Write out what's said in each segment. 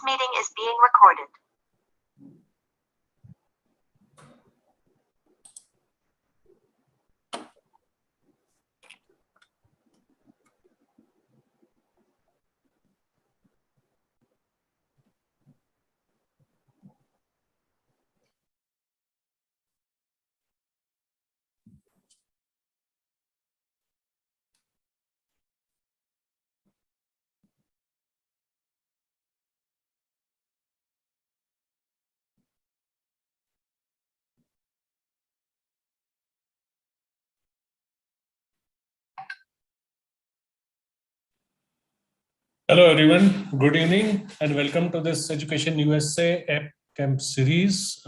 meeting is being recorded. Hello everyone, good evening and welcome to this Education USA App Camp series.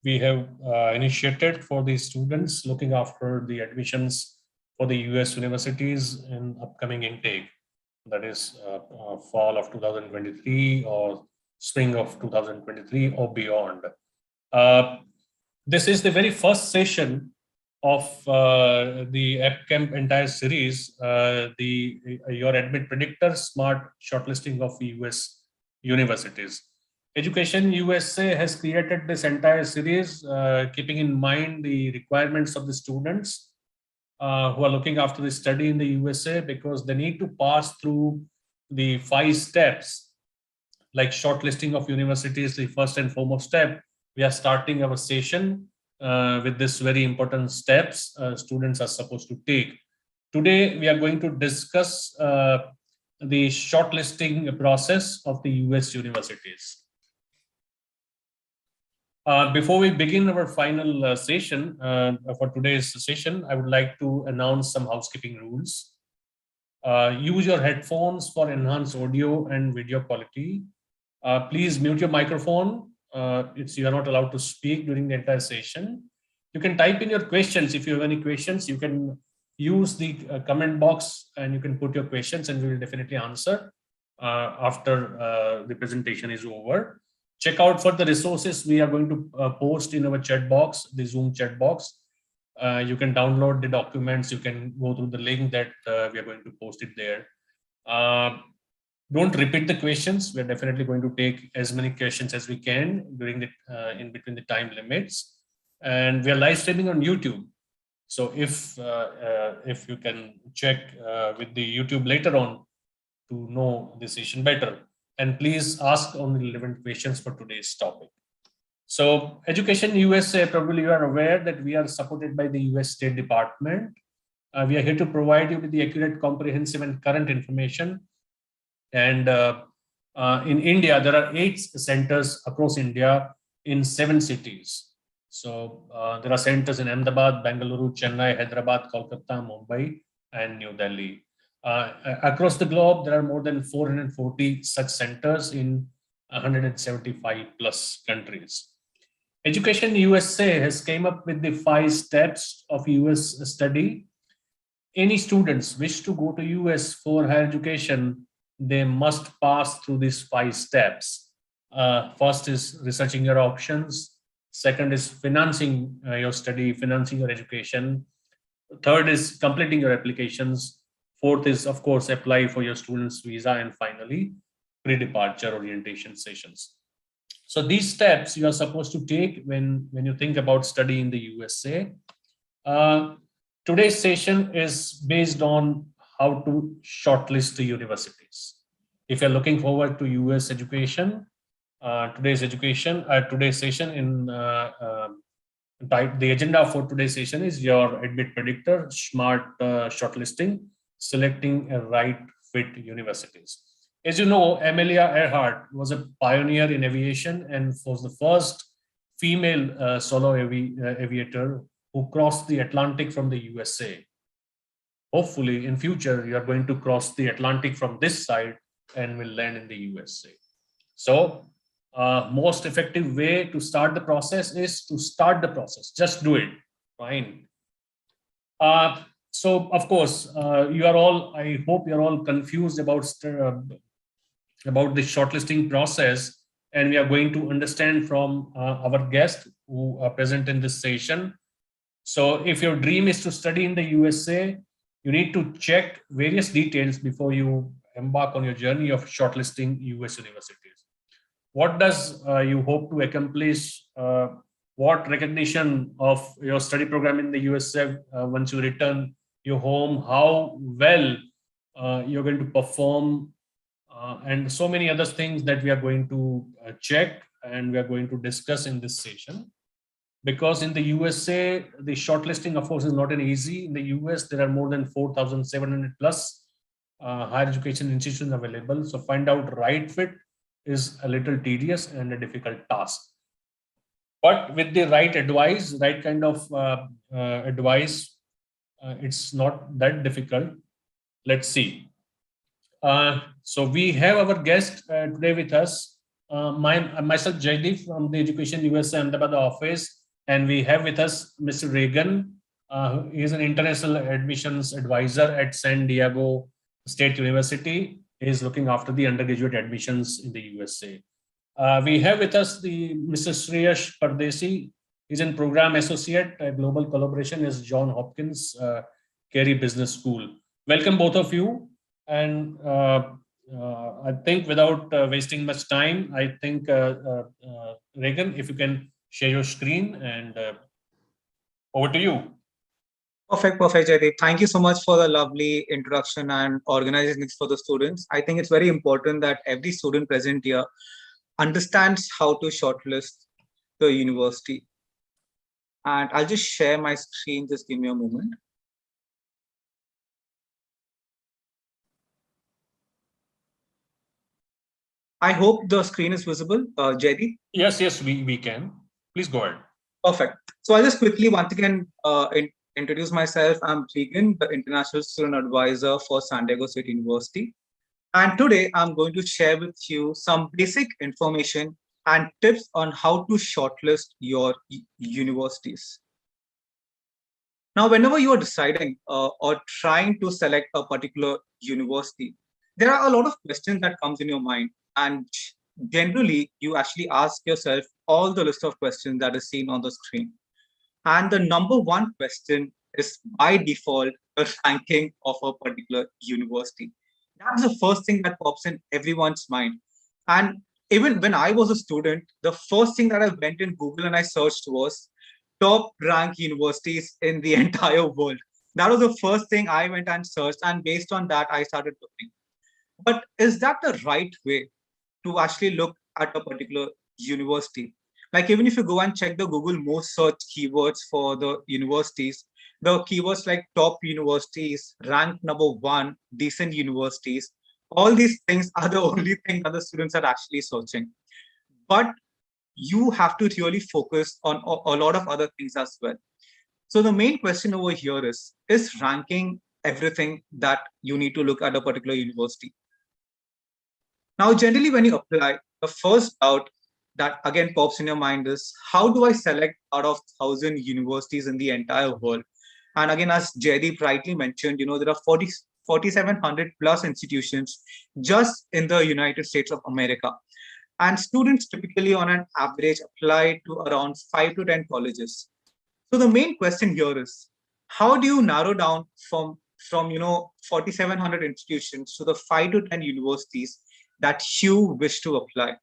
We have initiated for the students looking after the admissions for the US universities in upcoming intake, that is fall of 2023 or spring of 2023 or beyond. This is the very first session of the AppCamp entire series, your Admit Predictor Smart Shortlisting of US Universities. Education USA has created this entire series keeping in mind the requirements of the students who are looking after the study in the USA, because they need to pass through the 5 steps like shortlisting of universities. The first and foremost step, we are starting our session with this very important steps students are supposed to take. Today, we are going to discuss the shortlisting process of the US universities. Before we begin our final session for today's session, I would like to announce some housekeeping rules. Use your headphones for enhanced audio and video quality. Please mute your microphone. You are not allowed to speak during the entire session. You can type in your questions. If you have any questions, you can use the comment box and you can put your questions and we will definitely answer after the presentation is over. Check out for the resources we are going to post in our chat box, the Zoom chat box. You can download the documents. You can go through the link that we are going to post it there. Don't repeat the questions. We're definitely going to take as many questions as we can during the in between the time limits. And we are live streaming on YouTube. So if you can check with the YouTube later on to know the session better, and please ask only relevant questions for today's topic. So Education USA, probably you are aware that we are supported by the US State Department. We are here to provide you with the accurate, comprehensive and current information. And in India, there are 8 centers across India in 7 cities. So there are centers in Ahmedabad, Bangalore, Chennai, Hyderabad, Kolkata, Mumbai, and New Delhi. Across the globe, there are more than 440 such centers in 175 plus countries. Education USA has came up with the 5 steps of US study. Any students wish to go to US for higher education, they must pass through these 5 steps. First is researching your options. Second is financing your study, financing your education. Third is completing your applications. Fourth is, of course, apply for your student's visa. And finally, pre-departure orientation sessions. So these steps you are supposed to take when you think about studying in the USA. Today's session is based on how to shortlist the universities. If you're looking forward to US education, today's session in the agenda for today's session is your Admit Predictor Smart Shortlisting, selecting a right fit universities. As you know, Amelia Earhart was a pioneer in aviation and was the first female solo aviator who crossed the Atlantic from the USA. Hopefully, in future, you are going to cross the Atlantic from this side and will land in the USA. So, most effective way to start the process is to start the process. Just do it. Fine. So, of course, I hope you're all confused about the shortlisting process, and we are going to understand from our guests who are present in this session. So, if your dream is to study in the USA, you need to check various details before you embark on your journey of shortlisting US universities. what does you hope to accomplish? What recognition of your study program in the USA once you return your home? How well you're going to perform, and so many other things that we are going to check and we are going to discuss in this session. Because in the USA, the shortlisting, of course, is not an easy. In the US, there are more than 4,700 plus higher education institutions available. So find out right fit is a little tedious and a difficult task. But with the right advice, right kind of advice, it's not that difficult. Let's see. So we have our guest today with us, myself Jaideep from the Education USA Ahmedabad office, and we have with us Mr. Regan. He is an international admissions advisor at San Diego State University. He is looking after the undergraduate admissions in the USA. We have with us the Mr. Shreyash Pardesi. He's in program associate global collaboration is John Hopkins Carey Business School. Welcome both of you. And I think without wasting much time, I think Regan, if you can share your screen, and over to you. Perfect, Jaideep. Thank you so much for the lovely introduction and organizing this for the students. I think it's very important that every student present here understands how to shortlist the university. And I'll just share my screen. Just give me a moment. I hope the screen is visible, Jaideep. Yes, we can. Please go ahead. Perfect. So I'll just quickly once again introduce myself. I'm Regan, the International Student Advisor for San Diego State University. And today I'm going to share with you some basic information and tips on how to shortlist your universities. Now, whenever you are deciding or trying to select a particular university, there are a lot of questions that comes in your mind. And generally, you actually ask yourself all the list of questions that is seen on the screen. And the number one question is by default, the ranking of a particular university. That's the first thing that pops in everyone's mind. And even when I was a student, the first thing that I went in Google and I searched was top ranked universities in the entire world. That was the first thing I went and searched. And based on that, I started looking. But is that the right way to actually look at a particular university? Like even if you go and check the Google most search keywords for the universities, the keywords like top universities, rank number 1, decent universities, all these things are the only thing that the students are actually searching. But you have to really focus on a lot of other things as well. So the main question over here is ranking everything that you need to look at a particular university? Now, generally, when you apply, the first doubt that again pops in your mind is, how do I select out of 1,000 universities in the entire world? And again, as Jaideep rightly mentioned, there are 4,700 plus institutions just in the United States of America. And students typically on an average apply to around 5 to 10 colleges. So the main question here is, how do you narrow down from 4,700 institutions to the 5 to 10 universities that you wish to apply?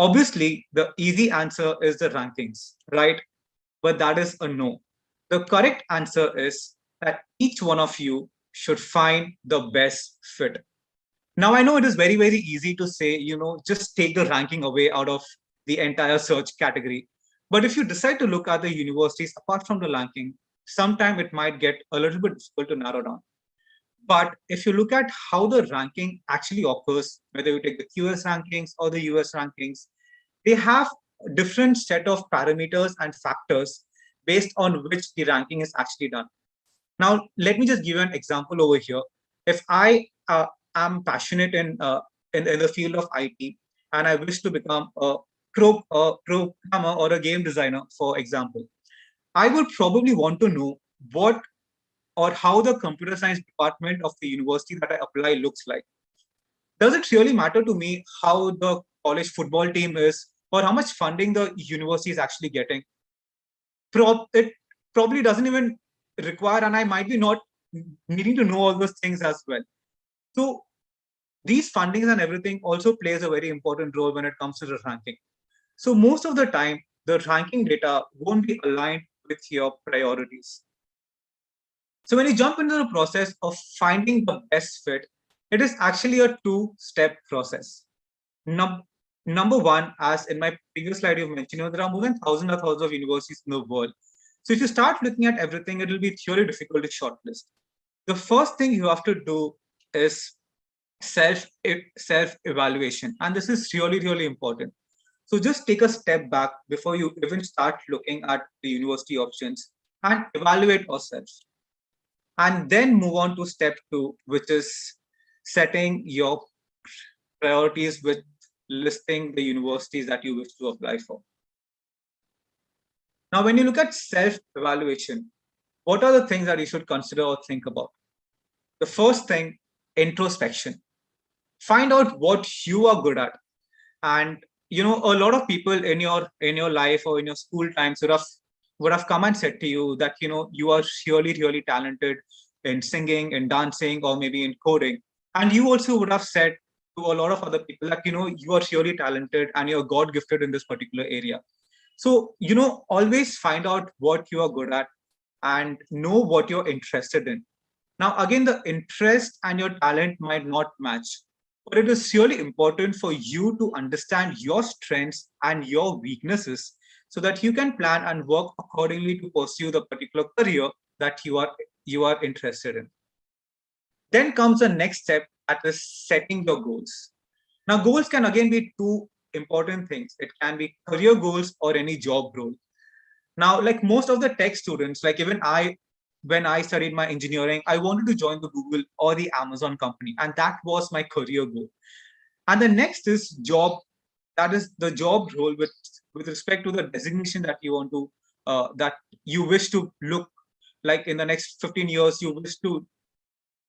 Obviously, the easy answer is the rankings, right? But that is a no. The correct answer is that each one of you should find the best fit. Now, I know it is very, very easy to say, just take the ranking away out of the entire search category. But if you decide to look at the universities apart from the ranking, sometime it might get a little bit difficult to narrow down. But if you look at how the ranking actually occurs, whether you take the QS rankings or the US rankings, they have a different set of parameters and factors based on which the ranking is actually done. Now, let me just give you an example over here. If I am passionate in the field of IT and I wish to become a programmer or a game designer, for example, I would probably want to know what or how the computer science department of the university that I apply looks like. Does it really matter to me how the college football team is or how much funding the university is actually getting? It probably doesn't even require, and I might be not needing to know all those things as well. So these fundings and everything also plays a very important role when it comes to the ranking. So most of the time, the ranking data won't be aligned with your priorities. So when you jump into the process of finding the best fit, it is actually a two-step process. Number one, as in my previous slide you mentioned, there are more than thousands and thousands of universities in the world. So if you start looking at everything, it will be really difficult to shortlist. The first thing you have to do is self evaluation, and this is really important. So just take a step back before you even start looking at the university options and evaluate yourself, and then move on to step two, which is setting your priorities with listing the universities that you wish to apply for. Now, when you look at self evaluation, what are the things that you should consider or think about? The first thing, introspection. Find out what you are good at. And a lot of people in your life or in your school times would have come and said to you that you are really talented in singing, in dancing, or maybe in coding. And you also would have said to a lot of other people that you are really talented and you're God gifted in this particular area. So always find out what you are good at and know what you're interested in. Now, again, the interest and your talent might not match, but it is really important for you to understand your strengths and your weaknesses so that you can plan and work accordingly to pursue the particular career that you are interested in. Then comes the next step, that is setting your goals. Now, goals can again be two important things. It can be career goals or any job role. Now, like most of the tech students, like even when I studied my engineering, I wanted to join the Google or the Amazon company, and that was my career goal. And the next is job. That is the job role with respect to the designation that you want to that you wish to look like in the next 15 years. You wish to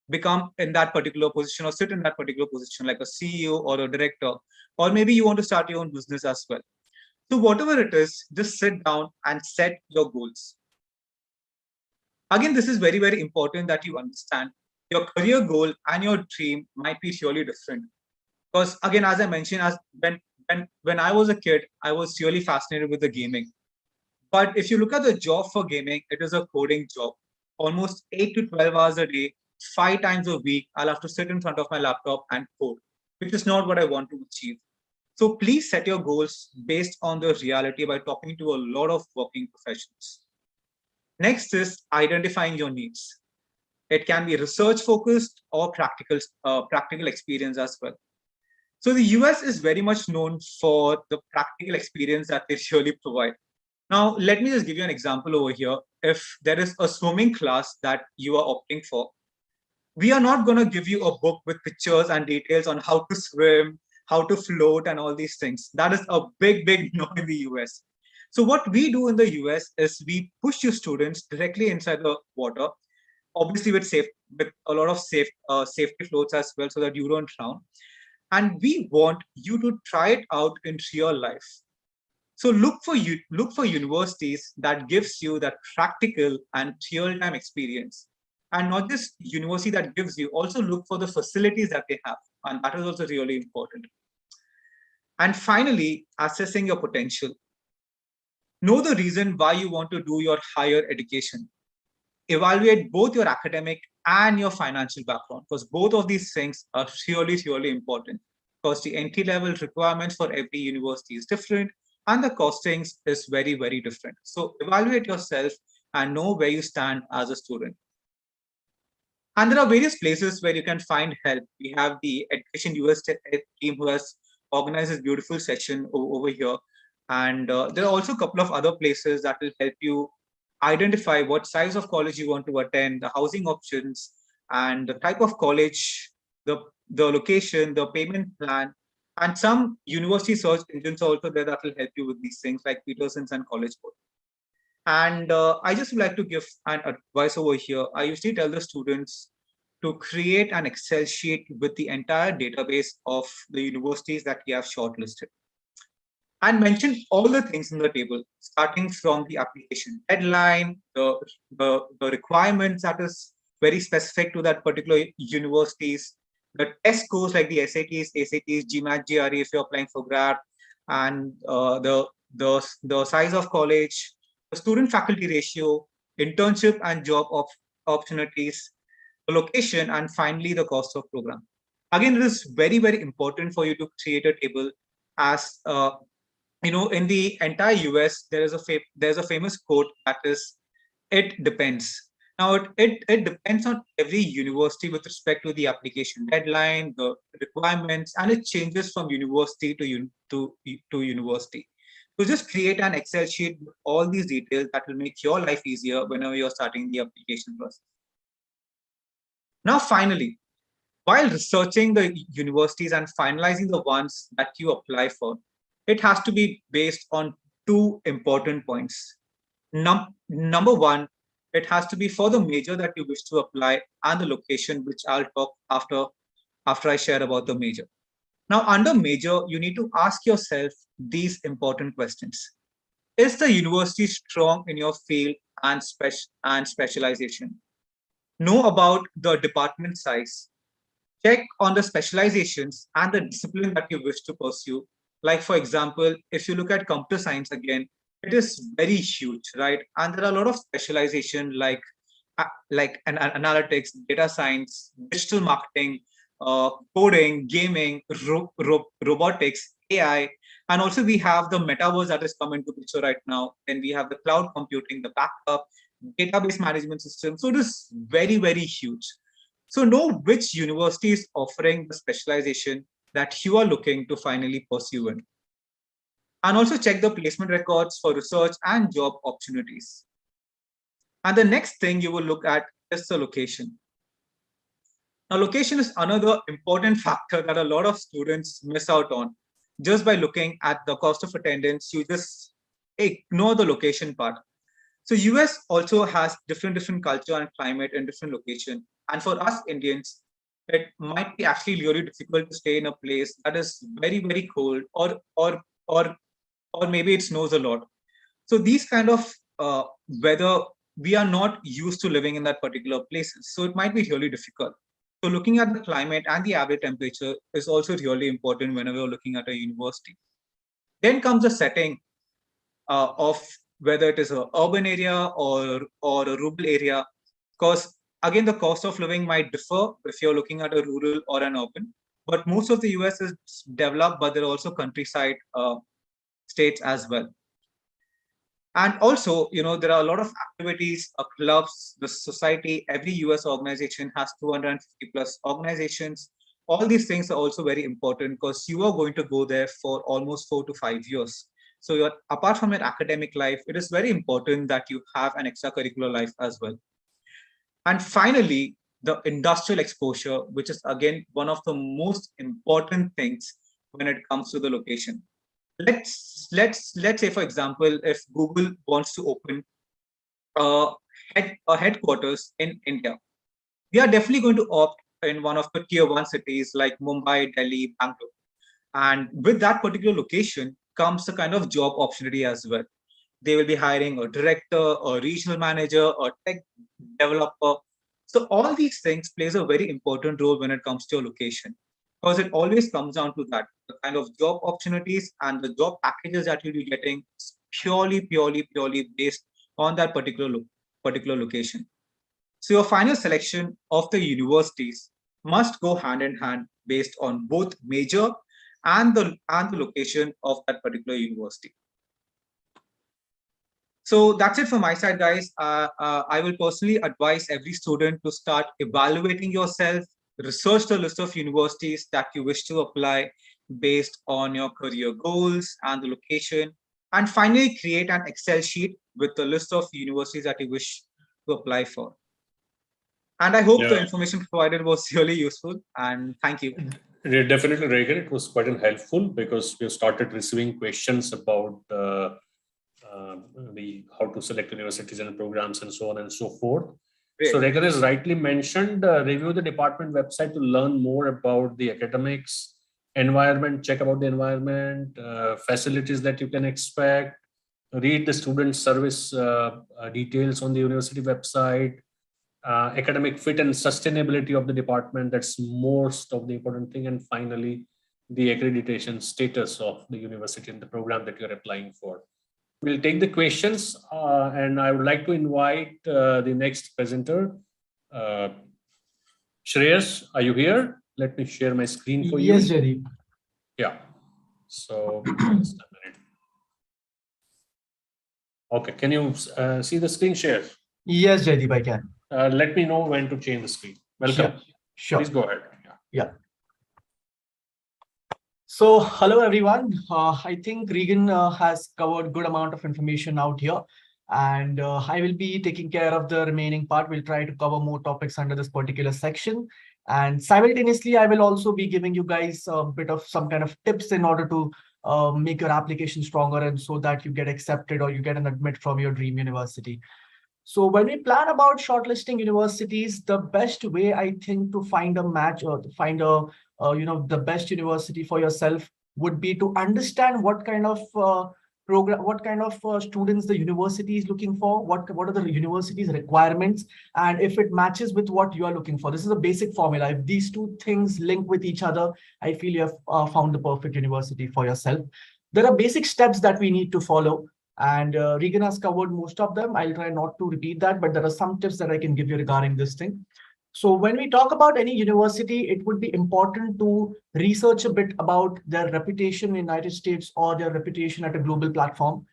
become in that particular position or sit in that particular position, like a CEO or a director, or maybe you want to start your own business as well. So whatever it is, just sit down and set your goals. Again, this is very important that you understand your career goal and your dream might be really different. Because again, as I mentioned, as when I was a kid, I was really fascinated with the gaming. But if you look at the job for gaming, it is a coding job. Almost 8 to 12 hours a day, 5 times a week, I'll have to sit in front of my laptop and code, which is not what I want to achieve. So please set your goals based on the reality by talking to a lot of working professionals. Next is identifying your needs. It can be research focused or practical experience as well. So the US is very much known for the practical experience that they surely provide. Now, let me just give you an example over here. If there is a swimming class that you are opting for, we are not going to give you a book with pictures and details on how to swim, how to float, and all these things. That is a big no in the US. So what we do in the US is we push your students directly inside the water, obviously with a lot of safety floats as well, so that you don't drown. And we want you to try it out in real life. So look for universities that gives you that practical and real-time experience, and not just university that gives you. Also look for the facilities that they have, and that is also really important. And finally, assessing your potential. Know the reason why you want to do your higher education. Evaluate both your academic and your financial background, because both of these things are really important, because the entry level requirements for every university is different and the costings is very different. So evaluate yourself and know where you stand as a student. And there are various places where you can find help. We have the Education US team who has organized this beautiful session over here. And there are also a couple of other places that will help you identify what size of college you want to attend, the housing options, and the type of college, the location, the payment plan, and some university search engines are also there that will help you with these things like Peterson's and College Board. And I just would like to give an advice over here. I usually tell the students to create an Excel sheet with the entire database of the universities that we have shortlisted, and mention all the things in the table, starting from the application deadline, the requirements that is very specific to that particular universities, The test scores like the SATs, ACTs, GMAT, GRE if you're applying for grad, and the size of college, the student faculty ratio, internship and job opportunities, the location, and finally the cost of program. Again, it is very, very important for you to create a table as in the entire US, there's a famous quote that is, "It depends." Now, it depends on every university with respect to the application deadline, the requirements, and it changes from university to university. So just create an Excel sheet with all these details that will make your life easier whenever you're starting the application process. Now, finally, while researching the universities and finalizing the ones that you apply for, it has to be based on two important points. Number one, it has to be for the major that you wish to apply and the location, which I'll talk after I share about the major. Now, under major, you need to ask yourself these important questions. Is the university strong in your field and specialization? Know about the department size. Check on the specializations and the discipline that you wish to pursue. Like, for example, if you look at computer science again, it is very huge, right? And there are a lot of specialization like analytics, data science, digital marketing, coding, gaming, robotics, AI, and also we have the metaverse that is coming to picture right now. Then we have the cloud computing, the backup, database management system. So it is very, very huge. So know which university is offering the specialization that you are looking to finally pursue in. And also check the placement records for research and job opportunities. And the next thing you will look at is the location. Now, location is another important factor that a lot of students miss out on. Just by looking at the cost of attendance, you just ignore the location part. So US also has different culture and climate in different location. And for us Indians, it might be actually really difficult to stay in a place that is very, very cold or maybe it snows a lot. So these kind of weather, we are not used to living in that particular places. So it might be really difficult. So looking at the climate and the average temperature is also really important whenever you're looking at a university. Then comes the setting of whether it is an urban area or a rural area, because again the cost of living might differ if you're looking at a rural or an urban. But most of the US is developed, but there are also countryside states as well. And also, there are a lot of activities, clubs, the society. Every US organization has 250 plus organizations. All these things are also very important because you are going to go there for almost 4 to 5 years. So apart from your academic life, it is very important that you have an extracurricular life as well. And finally, the industrial exposure, which is again one of the most important things when it comes to the location. Let's say, for example, if Google wants to open a headquarters in India, we are definitely going to opt in one of the tier 1 cities like Mumbai, Delhi, Bangalore. And with that particular location comes a kind of job opportunity as well. They will be hiring a director, a regional manager, a tech developer. So all these things plays a very important role when it comes to your location, because it always comes down to that, the kind of job opportunities and the job packages that you'll be getting purely based on that particular location. So your final selection of the universities must go hand in hand based on both major and the location of that particular university. So that's it from my side, guys. I will personally advise every student to start evaluating yourself, research the list of universities that you wish to apply based on your career goals and the location, and finally create an Excel sheet with the list of universities that you wish to apply for. And I hope the information provided was really useful, and thank you. Definitely, Regan, it was quite helpful because we started receiving questions about how to select universities and programs and so on and so forth. Great. So Regan has rightly mentioned, review the department website to learn more about the academics, environment, check about the environment, facilities that you can expect, read the student service details on the university website, academic fit and sustainability of the department. That's most of the important thing. And finally, the accreditation status of the university and the program that you're applying for. We'll take the questions, and I would like to invite the next presenter. Shreyas, are you here? Let me share my screen for you. Yes, Jaideep. Yeah. So just a minute. Okay, can you see the screen share? Yes, Jaideep, I can. Let me know when to change the screen. Welcome. Sure. Please go ahead. Yeah. So, hello everyone. I think Regan has covered good amount of information out here, and I will be taking care of the remaining part. We'll try to cover more topics under this particular section, and simultaneously, I will also be giving you guys a bit of some kind of tips in order to make your application stronger, and so that you get accepted or you get an admit from your dream university. So when we plan about shortlisting universities, the best way I think to find a match or to find a the best university for yourself would be to understand what kind of program, what kind of students the university is looking for, what are the university's requirements, and if it matches with what you are looking for. This is a basic formula. If these two things link with each other, I feel you have found the perfect university for yourself. There are basic steps that we need to follow. And Regan has covered most of them. I'll try not to repeat that, but there are some tips that I can give you regarding this thing. So when we talk about any university, it would be important to research a bit about their reputation in the United States or their reputation at a global platform.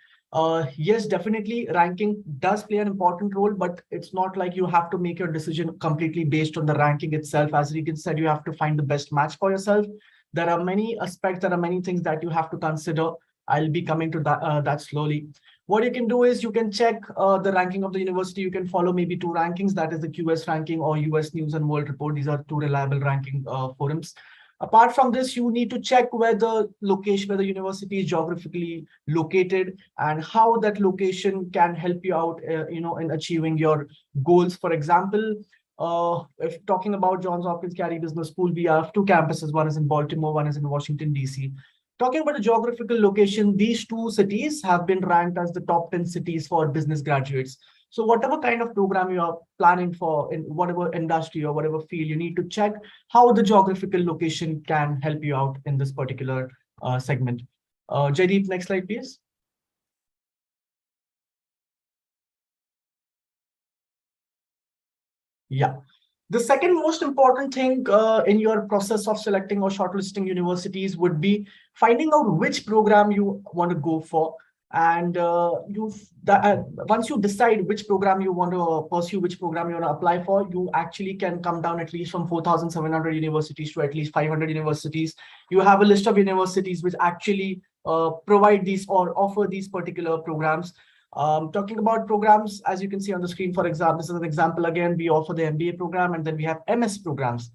Yes, definitely ranking does play an important role, but it's not like you have to make your decision completely based on the ranking itself. As Regan said, you have to find the best match for yourself. There are many aspects, there are many things that you have to consider. I'll be coming to that slowly. What you can do is you can check the ranking of the university. You can follow maybe two rankings, that is the QS ranking or US News and World Report. These are two reliable ranking forums. Apart from this, you need to check where the location, where the university is geographically located, and how that location can help you out, in achieving your goals. For example, if talking about Johns Hopkins Carey Business School, we have two campuses. One is in Baltimore, one is in Washington, D.C. Talking about the geographical location, these two cities have been ranked as the top 10 cities for business graduates. So whatever kind of program you are planning for in whatever industry or whatever field, you need to check how the geographical location can help you out in this particular segment. Jaideep, next slide, please. Yeah. The second most important thing in your process of selecting or shortlisting universities would be finding out which program you want to go for. And once you decide which program you want to pursue, which program you want to apply for, you actually can come down at least from 4,700 universities to at least 500 universities. You have a list of universities which actually provide these or offer these particular programs. Talking about programs, as you can see on the screen, for example, this is an example again, we offer the MBA program and then we have MS programs.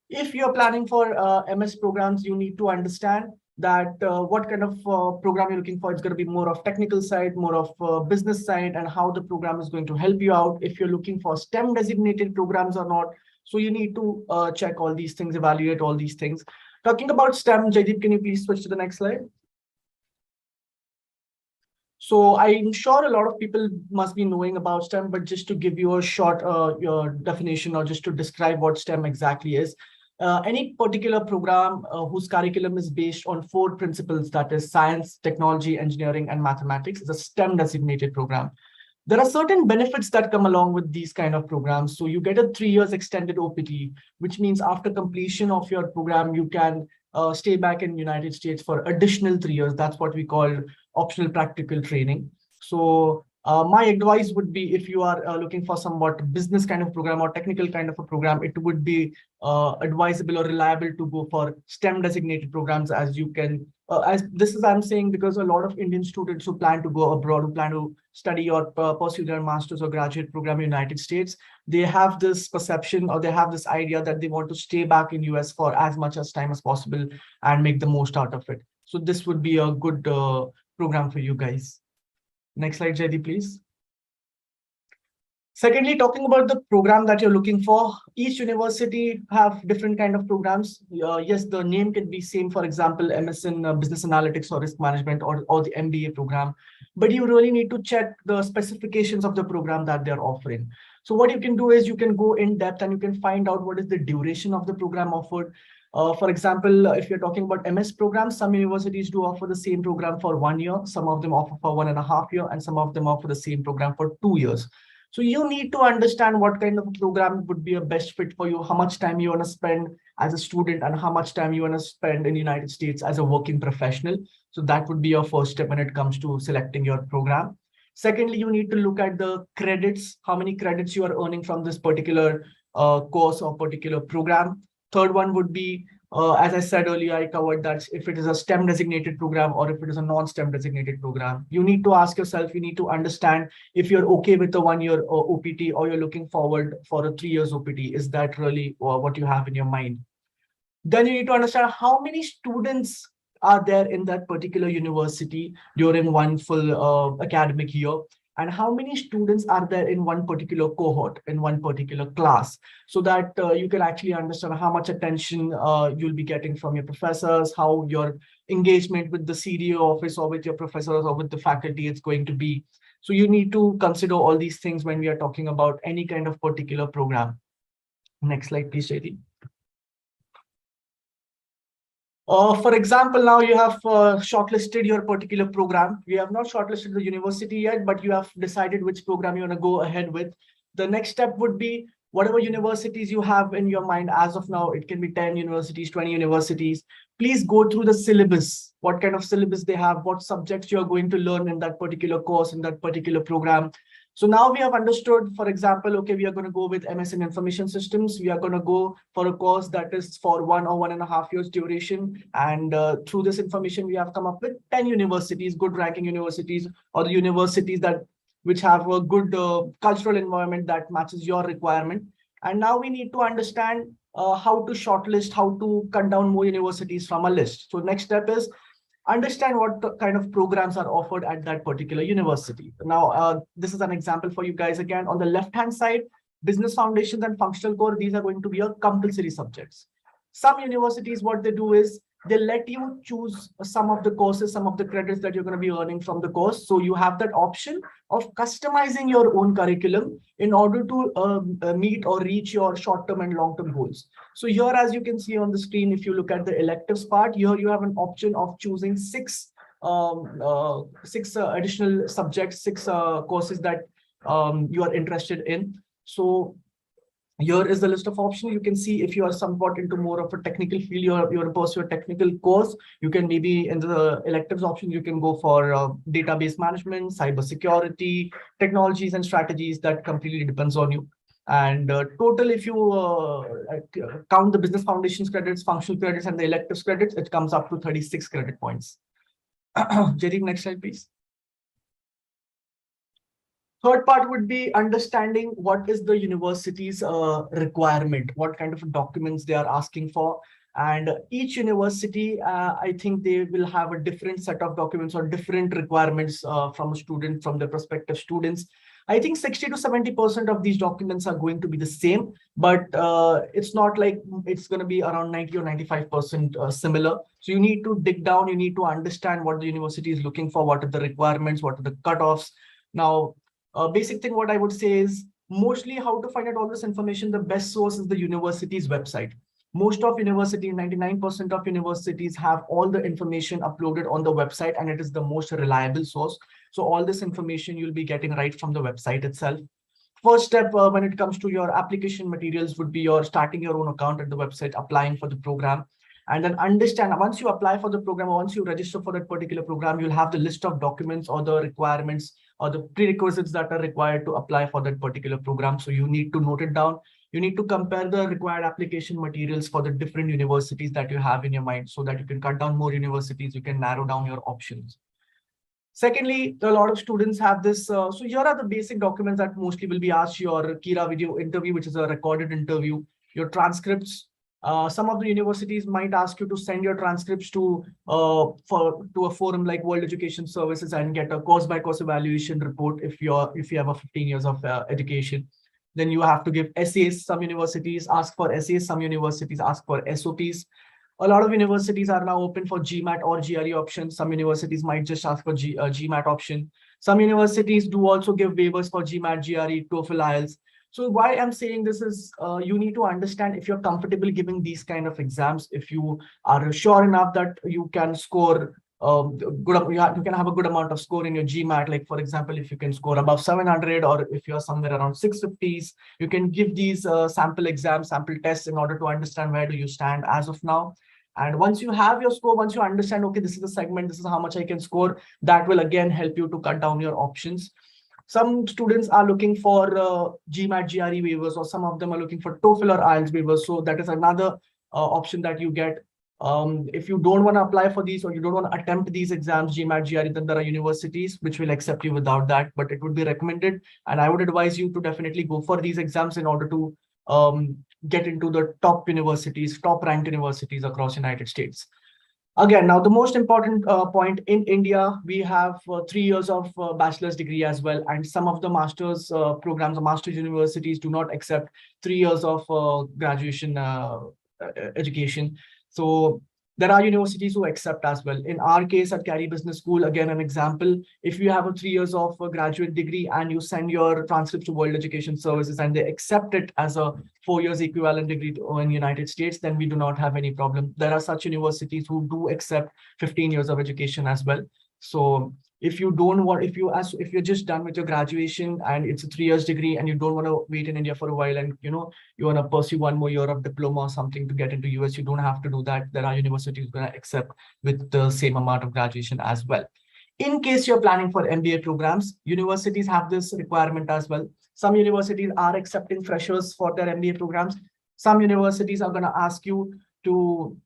If you're planning for MS programs, you need to understand that what kind of program you're looking for. It's going to be more of technical side, more of business side, and how the program is going to help you out. If you're looking for STEM designated programs or not. So you need to check all these things, evaluate all these things. Talking about STEM, Jaideep, can you please switch to the next slide? So I'm sure a lot of people must be knowing about STEM, but just to give you a short your definition or just to describe what STEM exactly is. Any particular program whose curriculum is based on 4 principles, that is science, technology, engineering, and mathematics, is a STEM designated program. There are certain benefits that come along with these kind of programs. So you get a 3 years extended OPT, which means after completion of your program, you can stay back in United States for additional 3 years. That's what we call optional practical training. So my advice would be, if you are looking for somewhat business kind of program or technical kind of a program, it would be advisable or reliable to go for STEM designated programs, as you can, as this is I'm saying because a lot of Indian students who plan to go abroad, who plan to study or pursue their master's or graduate program in the United States, they have this perception or they have this idea that they want to stay back in US for as much as time as possible and make the most out of it. So this would be a good program for you guys. Next slide, Jaideep, please. Secondly, talking about the program that you're looking for, each university have different kind of programs. Yes, the name can be same, for example, MS in Business Analytics or Risk Management or the MBA program, but you really need to check the specifications of the program that they're offering. So what you can do is you can go in depth and you can find out what is the duration of the program offered. For example, if you're talking about MS programs, some universities do offer the same program for 1 year, some of them offer for 1.5 years, and some of them offer the same program for 2 years. So you need to understand what kind of program would be a best fit for you, how much time you want to spend as a student and how much time you want to spend in the United States as a working professional. So that would be your first step when it comes to selecting your program. Secondly, you need to look at the credits, how many credits you are earning from this particular course or particular program. Third one would be, as I said earlier, I covered that if it is a STEM designated program or if it is a non-STEM designated program, you need to ask yourself, you need to understand if you're okay with the 1 year OPT or you're looking forward for a 3 years OPT. Is that really what you have in your mind? Then you need to understand how many students are there in that particular university during one full academic year, and how many students are there in one particular cohort, in one particular class, so that you can actually understand how much attention you'll be getting from your professors, how your engagement with the CDO office or with your professors or with the faculty is going to be. So you need to consider all these things when we are talking about any kind of particular program. Next slide, please, JD. For example, now you have shortlisted your particular program. You have not shortlisted the university yet, but you have decided which program you want to go ahead with. The next step would be whatever universities you have in your mind as of now. It can be 10 universities, 20 universities. Please go through the syllabus, what kind of syllabus they have, what subjects you are going to learn in that particular course, in that particular program. So now we have understood, for example, okay, we are going to go with MS in Information Systems. We are going to go for a course that is for 1 or 1.5 years duration. And through this information, we have come up with 10 universities, good ranking universities, or the universities that which have a good cultural environment that matches your requirement. And now we need to understand how to shortlist, how to cut down more universities from a list. So next step is understand what kind of programs are offered at that particular university. Now, this is an example for you guys. Again, on the left-hand side, business foundations and functional core, these are going to be your compulsory subjects. Some universities, what they do is they let you choose some of the courses, some of the credits that you're going to be earning from the course. So you have that option of customizing your own curriculum in order to meet or reach your short-term and long-term goals. So here, as you can see on the screen, if you look at the electives part, here you have an option of choosing six additional subjects, six courses that you are interested in. So here is the list of options. You can see if you are somewhat into more of a technical field, you're pursue a technical course, you can maybe in the electives option, you can go for database management, cybersecurity, technologies and strategies. That completely depends on you. And total, if you count the business foundations credits, functional credits, and the electives credits, it comes up to 36 credit points. JD, next slide, please. Third part would be understanding what is the university's requirement, what kind of documents they are asking for. And each university, I think they will have a different set of documents or different requirements from a student, from the prospective students. I think 60 to 70% of these documents are going to be the same, but it's not like it's going to be around 90 or 95% similar. So you need to dig down, you need to understand what the university is looking for, what are the requirements, what are the cutoffs. Now, basic thing what I would say is mostly how to find out all this information. The best source is the university's website. Most of universities, 99% of universities have all the information uploaded on the website, and it is the most reliable source. So all this information you'll be getting right from the website itself. First step when it comes to your application materials would be your starting your own account at the website, applying for the program. And then understand, once you apply for the program, or once you register for that particular program, you'll have the list of documents or the requirements or the prerequisites that are required to apply for that particular program. So you need to note it down. You need to compare the required application materials for the different universities that you have in your mind, so that you can cut down more universities, you can narrow down your options. Secondly, a lot of students have this. So here are the basic documents that mostly will be asked: your Kira video interview, which is a recorded interview, your transcripts, Some of the universities might ask you to send your transcripts to a forum like World Education Services and get a course by course evaluation report if you have a 15 years of education. Then you have to give essays. Some universities ask for essays. Some universities ask for SOPs. A lot of universities are now open for GMAT or GRE options. Some universities might just ask for GMAT option. Some universities do also give waivers for GMAT, GRE, TOEFL, IELTS. So why I'm saying this is you need to understand if you're comfortable giving these kind of exams, if you are sure enough that you can score you can have a good amount of score in your GMAT. Like for example, if you can score above 700 or if you're somewhere around 650s, you can give these sample exams, sample tests in order to understand where do you stand as of now. And once you have your score, once you understand, okay, this is the segment, this is how much I can score, that will again help you to cut down your options. Some students are looking for GMAT, GRE waivers, or some of them are looking for TOEFL or IELTS waivers. So that is another option that you get. If you don't want to apply for these or you don't want to attempt these exams, GMAT, GRE, then there are universities which will accept you without that, but it would be recommended. And I would advise you to definitely go for these exams in order to get into the top universities, top ranked universities across United States. Again, now the most important point in India, we have 3 years of bachelor's degree as well. And some of the master's programs, or master's universities do not accept 3 years of graduation education. So there are universities who accept as well. In our case at Carey Business School, again, an example, if you have a 3 years of a graduate degree and you send your transcripts to World Education Services and they accept it as a 4 years equivalent degree in United States, then we do not have any problem. There are such universities who do accept 15 years of education as well. So if you don't want, if you're just done with your graduation and it's a 3 years degree and you don't want to wait in India for a while and you want to pursue 1 more year of diploma or something to get into US, you don't have to do that. There are universities going to accept with the same amount of graduation as well. In case you're planning for MBA programs, universities have this requirement as well. Some universities are accepting freshers for their MBA programs. Some universities are going to ask you to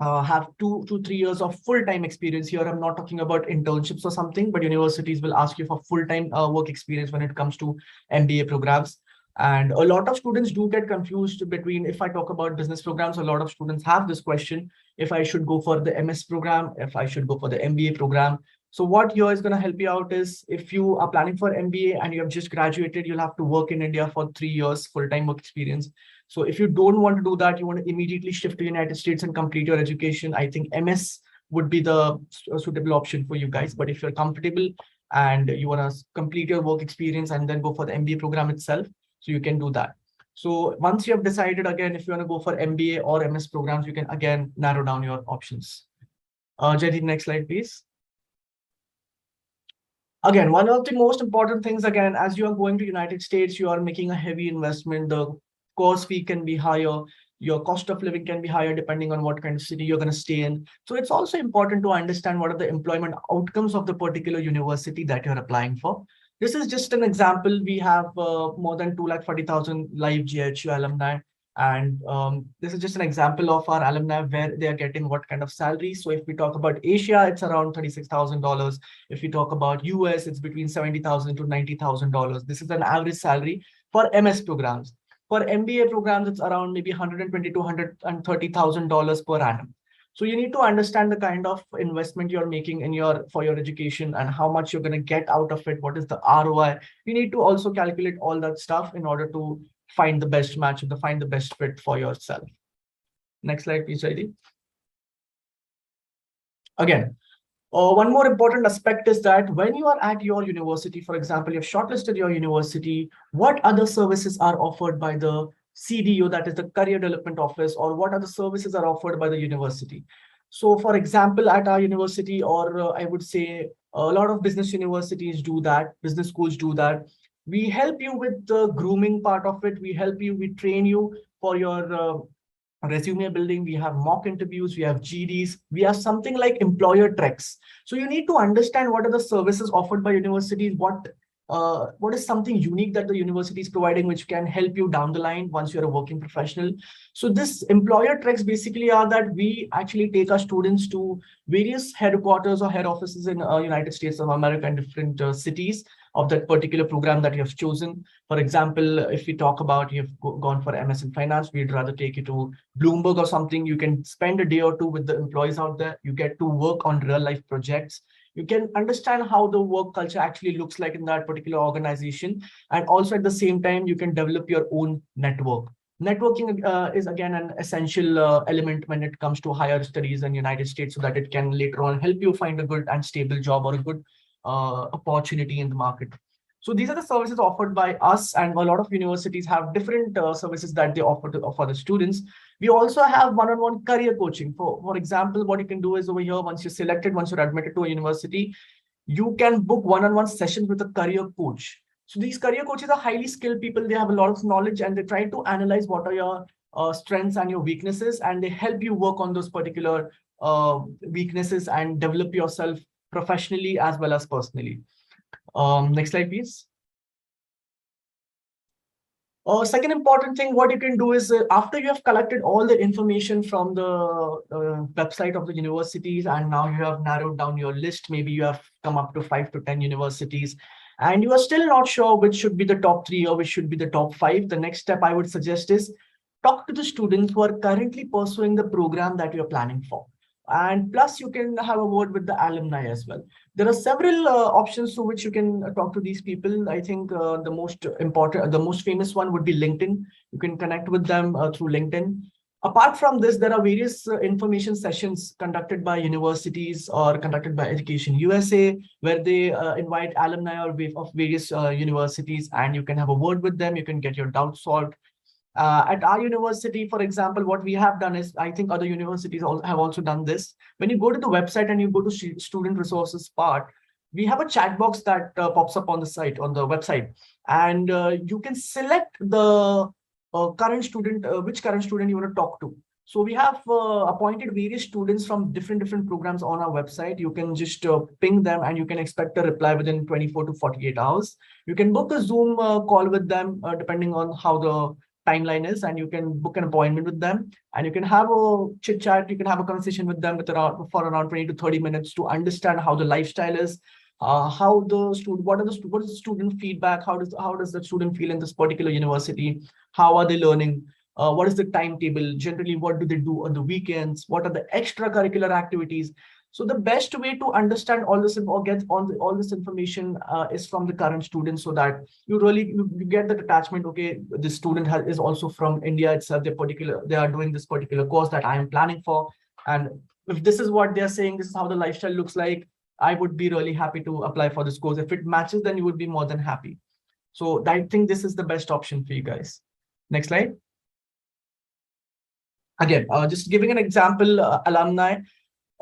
have 2 to 3 years of full-time experience. Here, I'm not talking about internships or something, but universities will ask you for full-time work experience when it comes to MBA programs. And a lot of students do get confused between, if I talk about business programs, a lot of students have this question, if I should go for the MS program, if I should go for the MBA program. So what here is going to help you out is if you are planning for MBA and you have just graduated, you'll have to work in India for 3 years, full-time work experience. So if you don't want to do that, you want to immediately shift to United States and complete your education, I think MS would be the suitable option for you guys. But if you're comfortable and you want to complete your work experience and then go for the MBA program itself, so you can do that. So once you have decided, again, if you want to go for MBA or MS programs, you can again narrow down your options. Jyoti, next slide, please. Again, one of the most important things, again, as you are going to United States, you are making a heavy investment. The course fee can be higher. Your cost of living can be higher depending on what kind of city you're going to stay in. So it's also important to understand what are the employment outcomes of the particular university that you're applying for. This is just an example. We have more than 240,000 live GHU alumni. And this is just an example of our alumni where they are getting what kind of salary. So if we talk about Asia, it's around $36,000. If we talk about US, it's between $70,000 to $90,000. This is an average salary for MS programs. For MBA programs, it's around maybe $120,000 to $130,000 per annum. So you need to understand the kind of investment you're making for your education and how much you're going to get out of it. What is the ROI? You need to also calculate all that stuff in order to find the best match and to find the best fit for yourself. Next slide, please, Heidi. Again, one more important aspect is that when you are at your university, for example, you've shortlisted your university, what other services are offered by the CDO, that is the Career Development Office, or what other services are offered by the university? So for example, at our university, or I would say a lot of business universities do that, business schools do that. We help you with the grooming part of it. We train you for your resume building. We have mock interviews, we have GDs, we have something like employer treks. So you need to understand what are the services offered by universities, what is something unique that the university is providing, which can help you down the line once you're a working professional. So this employer treks basically are that we actually take our students to various headquarters or head offices in United States of America and different cities. of that particular program that you have chosen. For example, if we talk about you've gone for MS in finance, we'd rather take you to Bloomberg or something. You can spend a day or two with the employees out there. You get to work on real life projects. You can understand how the work culture actually looks like in that particular organization. And also at the same time, you can develop your own network. Networking is again an essential element when it comes to higher studies in United States, so that it can later on help you find a good and stable job or a good opportunity in the market. So these are the services offered by us, and a lot of universities have different services that they offer to offer the students. We also have one-on-one career coaching. For example, what you can do is over here, once you're selected, once you're admitted to a university, you can book one-on-one sessions with a career coach. So these career coaches are highly skilled people. They have a lot of knowledge, and they try to analyze what are your strengths and your weaknesses, and they help you work on those particular weaknesses and develop yourself professionally as well as personally. Next slide, please. Second important thing, what you can do is after you have collected all the information from the website of the universities, and now you have narrowed down your list, maybe you have come up to 5 to 10 universities, and you are still not sure which should be the top 3 or which should be the top 5, the next step I would suggest is talk to the students who are currently pursuing the program that you're planning for. And plus, you can have a word with the alumni as well. There are several options through which you can talk to these people. I think the most famous one would be LinkedIn. You can connect with them through LinkedIn. Apart from this, there are various information sessions conducted by universities or conducted by Education USA, where they invite alumni of various universities, and you can have a word with them. You can get your doubts solved. At our university, for example, what we have done is, I think other universities have also done this. When you go to the website and you go to student resources part, we have a chat box that pops up on the site, on the website, and you can select the current student, which current student you want to talk to. So we have appointed various students from different programs on our website. You can just ping them, and you can expect a reply within 24 to 48 hours. You can book a Zoom call with them, depending on how the timeline is, and you can book an appointment with them, and you can have a chit chat. You can have a conversation with them for around 20 to 30 minutes to understand how the lifestyle is, how the student, what is the student feedback, how does the student feel in this particular university, how are they learning, what is the timetable, generally what do they do on the weekends, what are the extracurricular activities. So the best way to understand all this or get all this information is from the current students, so that you get that attachment. Okay, the student is also from India itself. They are doing this particular course that I am planning for, and if this is what they are saying, this is how the lifestyle looks like, I would be really happy to apply for this course. If it matches, then you would be more than happy. So I think this is the best option for you guys. Next slide. Again, just giving an example, alumni.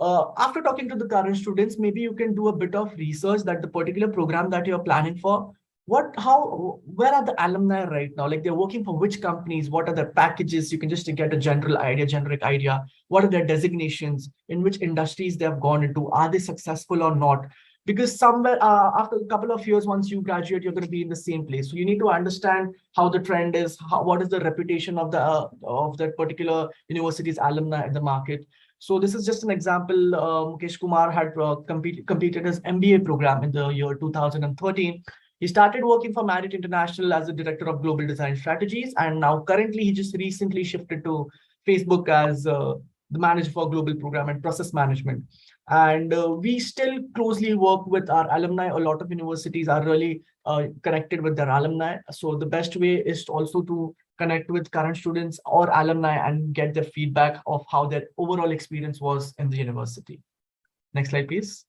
After talking to the current students, maybe you can do a bit of research that the particular program that you're planning for, where are the alumni right now? Like, they're working for which companies? What are their packages? You can just get a generic idea. What are their designations? In which industries they have gone into? Are they successful or not? Because somewhere after a couple of years, once you graduate, you're going to be in the same place. So you need to understand how the trend is, what is the reputation of that particular university's alumni in the market. So this is just an example. Mukesh Kumar had completed his MBA program in the year 2013. He started working for Marriott International as the director of global design strategies, and now currently he just recently shifted to Facebook as the manager for global program and process management. And we still closely work with our alumni. A lot of universities are really connected with their alumni. So the best way is also to connect with current students or alumni and get their feedback of how their overall experience was in the university. Next slide, please.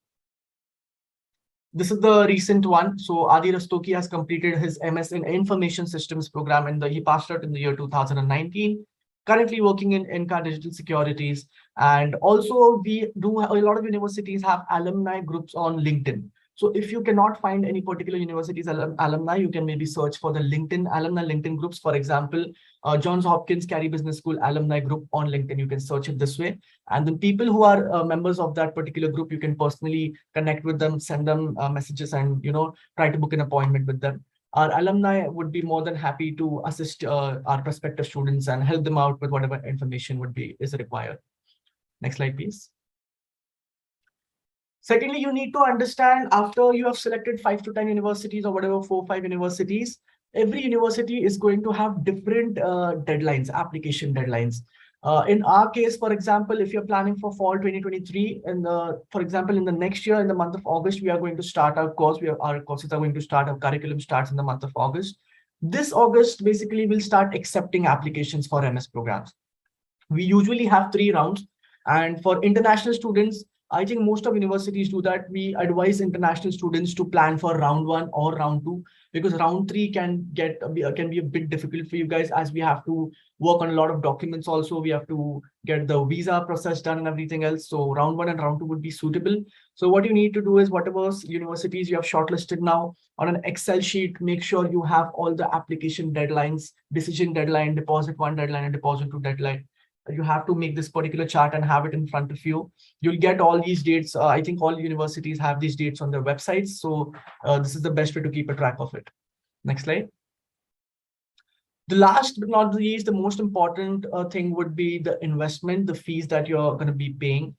This is the recent one. So Adi Rastogi has completed his MS in Information Systems program, he passed out in the year 2019. Currently working in Inca Digital Securities. And also a lot of universities have alumni groups on LinkedIn. So if you cannot find any particular university's alumni, you can maybe search for the alumni LinkedIn groups. For example, Johns Hopkins Carey Business School alumni group on LinkedIn. You can search it this way. And the people who are members of that particular group, you can personally connect with them, send them messages, and try to book an appointment with them. Our alumni would be more than happy to assist our prospective students and help them out with whatever information is required. Next slide, please. Secondly, you need to understand after you have selected 5 to 10 universities or whatever, 4, 5 universities, every university is going to have different deadlines, application deadlines. In our case, for example, if you're planning for fall 2023, and for example, in the next year, in the month of August, we are going to start our course. Our courses are going to start, our curriculum starts in the month of August. This August, basically, we'll start accepting applications for MS programs. We usually have 3 rounds. And for international students, I think most of universities do that. We advise international students to plan for round 1 or round 2, because round 3 can be a bit difficult for you guys, as we have to work on a lot of documents. Also, we have to get the visa process done and everything else. So round 1 and round 2 would be suitable. So what you need to do is, whatever universities you have shortlisted now, on an Excel sheet, make sure you have all the application deadlines, decision deadline, deposit 1 deadline, and deposit 2 deadline. You have to make this particular chart and have it in front of you. You'll get all these dates. I think all universities have these dates on their websites. So this is the best way to keep a track of it. Next slide. The last but not the least, the most important thing would be the investment, the fees that you're going to be paying.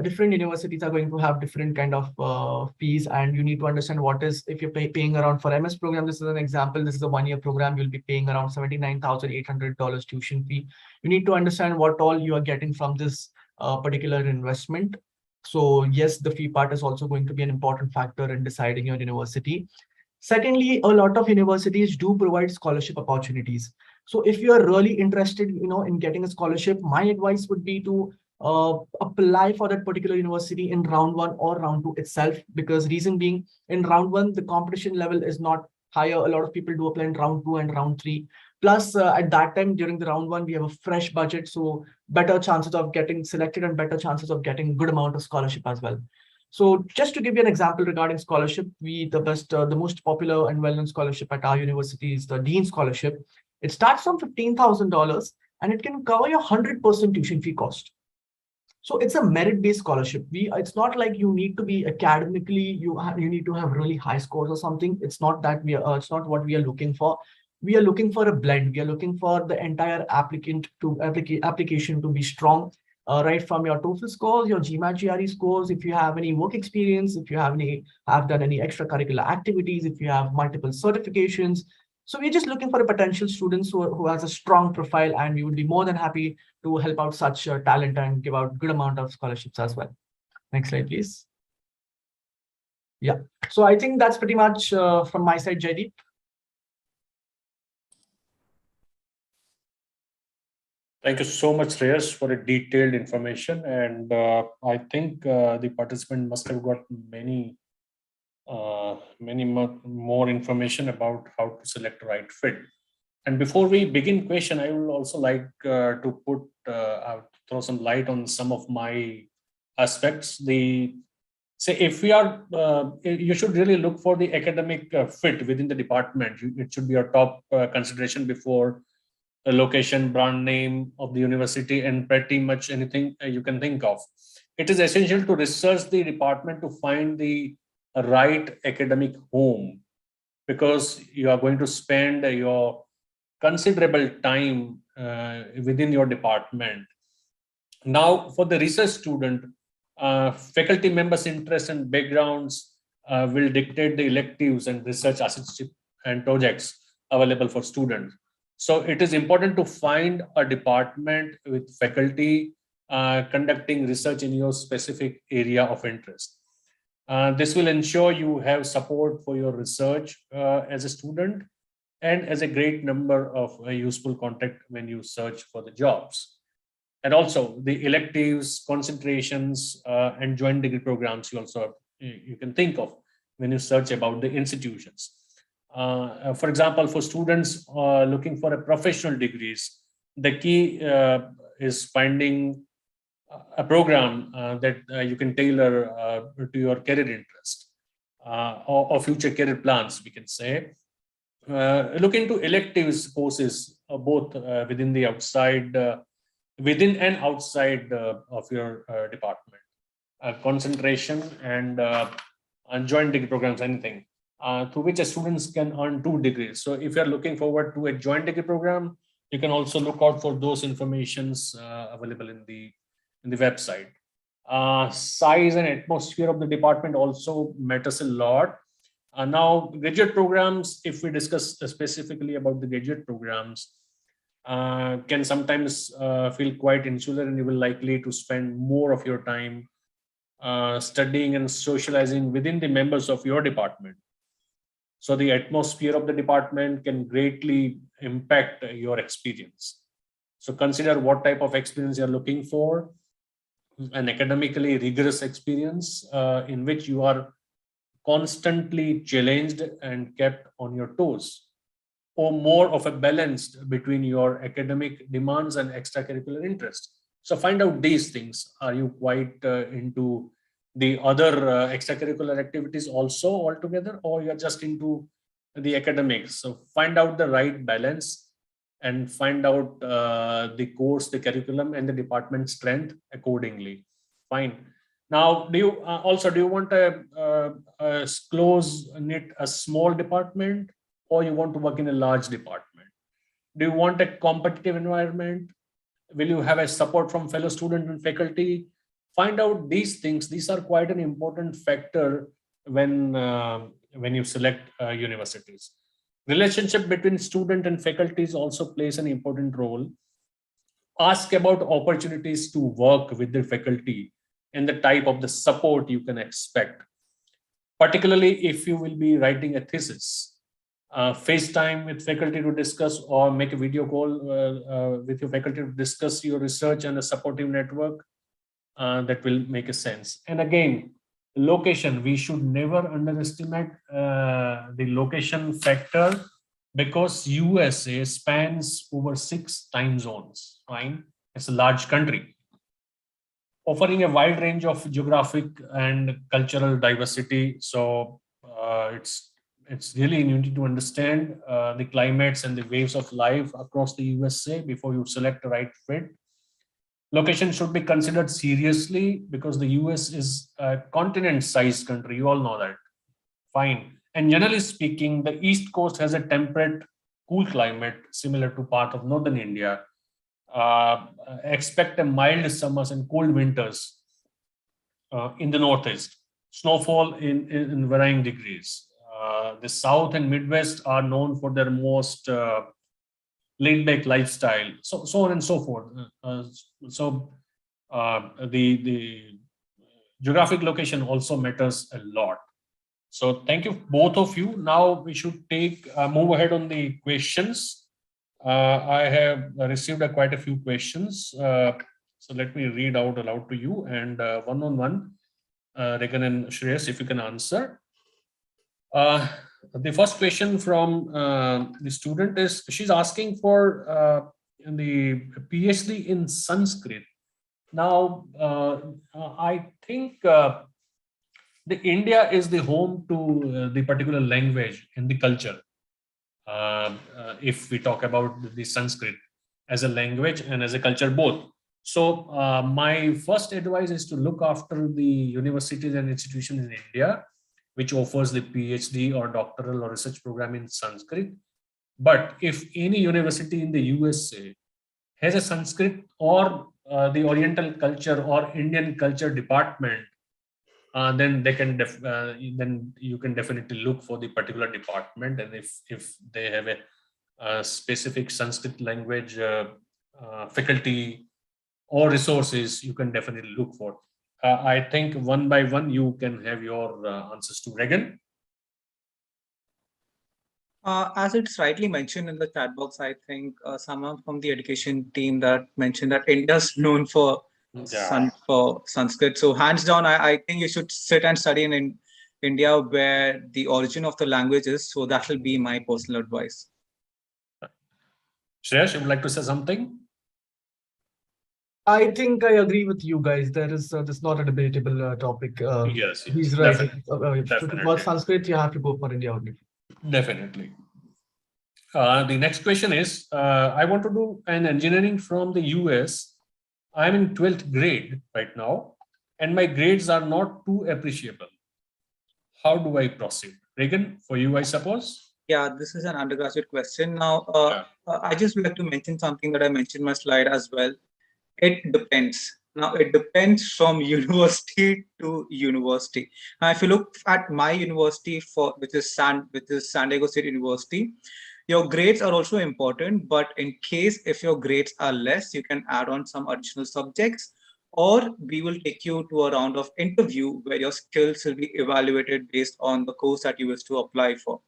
Different universities are going to have different kind of fees, and you need to understand what is, if you're paying around for MS program, this is an example, this is a 1-year program, you'll be paying around $79,800 tuition fee. You need to understand what all you are getting from this particular investment. So yes, the fee part is also going to be an important factor in deciding your university. Secondly, a lot of universities do provide scholarship opportunities. So if you are really interested, in getting a scholarship, my advice would be to apply for that particular university in round 1 or round 2 itself, because reason being, in round 1, the competition level is not higher. A lot of people do apply in round 2 and round 3. Plus, at that time, during the round 1, we have a fresh budget. So better chances of getting selected and better chances of getting good amount of scholarship as well. So just to give you an example regarding scholarship, the most popular and well-known scholarship at our university is the Dean Scholarship. It starts from $15,000 and it can cover your 100% tuition fee cost. So it's a merit-based scholarship. It's not like you need to be academically, you need to have really high scores or something. It's not that it's not what we are looking for. We are looking for a blend. We are looking for the entire application to be strong. Right from your TOEFL scores, your GMAT GRE scores, if you have any work experience, if you have done any extracurricular activities, if you have multiple certifications. So we're just looking for a potential students who has a strong profile, and we would be more than happy to help out such talent and give out good amount of scholarships as well. Next slide, please. Yeah, so I think that's pretty much from my side, Jaideep. Thank you so much, Reyes, for a detailed information. And I think the participant must have got many more information about how to select the right fit. And before we begin question, I would also like to throw some light on some of my aspects. If we are, you should really look for the academic fit within the department. It should be your top consideration before the location, brand name of the university, and pretty much anything you can think of. It is essential to research the department to find the right academic home, because you are going to spend your considerable time within your department. Now, for the research student, faculty members' interests and backgrounds will dictate the electives and research assistantship and projects available for students. So it is important to find a department with faculty conducting research in your specific area of interest. This will ensure you have support for your research as a student, and as a great number of useful contact when you search for the jobs. And also the electives, concentrations, and joint degree programs you can think of when you search about the institutions. For example, for students looking for a professional degrees, the key is finding a program that you can tailor to your career interest or future career plans, we can say. Look into electives courses, both within and outside of your department. Concentration and joint degree programs, anything through which students can earn 2 degrees. So if you're looking forward to a joint degree program, you can also look out for those informations available in the website. Size and atmosphere of the department also matters a lot. Now, graduate programs, if we discuss specifically about the graduate programs, can sometimes feel quite insular, and you will likely to spend more of your time studying and socializing within the members of your department. So the atmosphere of the department can greatly impact your experience. So consider what type of experience you're looking for. An academically rigorous experience in which you are constantly challenged and kept on your toes, or more of a balance between your academic demands and extracurricular interests. So find out these things. Are you quite into the other extracurricular activities also altogether, or you're just into the academics? So find out the right balance and find out the course, the curriculum, and the department strength accordingly. Fine. Now, do you want a close knit, a small department, or you want to work in a large department? Do you want a competitive environment? Will you have a support from fellow students and faculty? Find out these things. These are quite an important factor when you select universities. Relationship between student and faculties also plays an important role. Ask about opportunities to work with the faculty and the type of the support you can expect, particularly if you will be writing a thesis. FaceTime with faculty to discuss, or make a video call with your faculty to discuss your research and a supportive network. That will make a sense. And again, location, we should never underestimate the location factor, because USA spans over 6 time zones. Fine, it's a large country, offering a wide range of geographic and cultural diversity. So it's really you need to understand the climates and the waves of life across the USA before you select the right fit. Location should be considered seriously, because the US is a continent-sized country. You all know that. Fine. And generally speaking, the East Coast has a temperate, cool climate similar to part of northern India. Expect a mild summers and cold winters in the Northeast. Snowfall in varying degrees. The South and Midwest are known for their most laid-back lifestyle, so on and so forth. The geographic location also matters a lot. So thank you, both of you. Now we should move ahead on the questions. I have received quite a few questions. So let me read out aloud to you, and one-on-one, Regan and Shreyas, if you can answer. The first question from the student is, she's asking for the PhD in Sanskrit. Now, I think the India is the home to the particular language and the culture. If we talk about the Sanskrit as a language and as a culture both. So my first advice is to look after the universities and institutions in India which offers the PhD or doctoral or research program in Sanskrit. But if any university in the USA has a Sanskrit or the Oriental culture or Indian culture department, then they can then you can definitely look for the particular department, and if they have a specific Sanskrit language faculty or resources, you can definitely look for. I think one by one you can have your answers to. Regan? As it's rightly mentioned in the chat box, I think someone from the education team that mentioned that India's known for Sanskrit. So hands down, I think you should sit and study in India where the origin of the language is. So that will be my personal advice. Shreyash, you would like to say something? I think I agree with you guys. This is not a debatable topic. Yes, he's right. Definitely. Sanskrit, you have to go for India only. Definitely. The next question is, I want to do an engineering from the US. I'm in 12th grade right now, and my grades are not too appreciable. How do I proceed? Regan, for you, I suppose? Yeah, this is an undergraduate question. Now, I just would like to mention something that I mentioned in my slide as well. It depends. Now it depends from university to university. Now, if you look at my university for which is San Diego State University, your grades are also important. But in case if your grades are less, you can add on some additional subjects, or we will take you to a round of interview where your skills will be evaluated based on the course that you wish to apply for.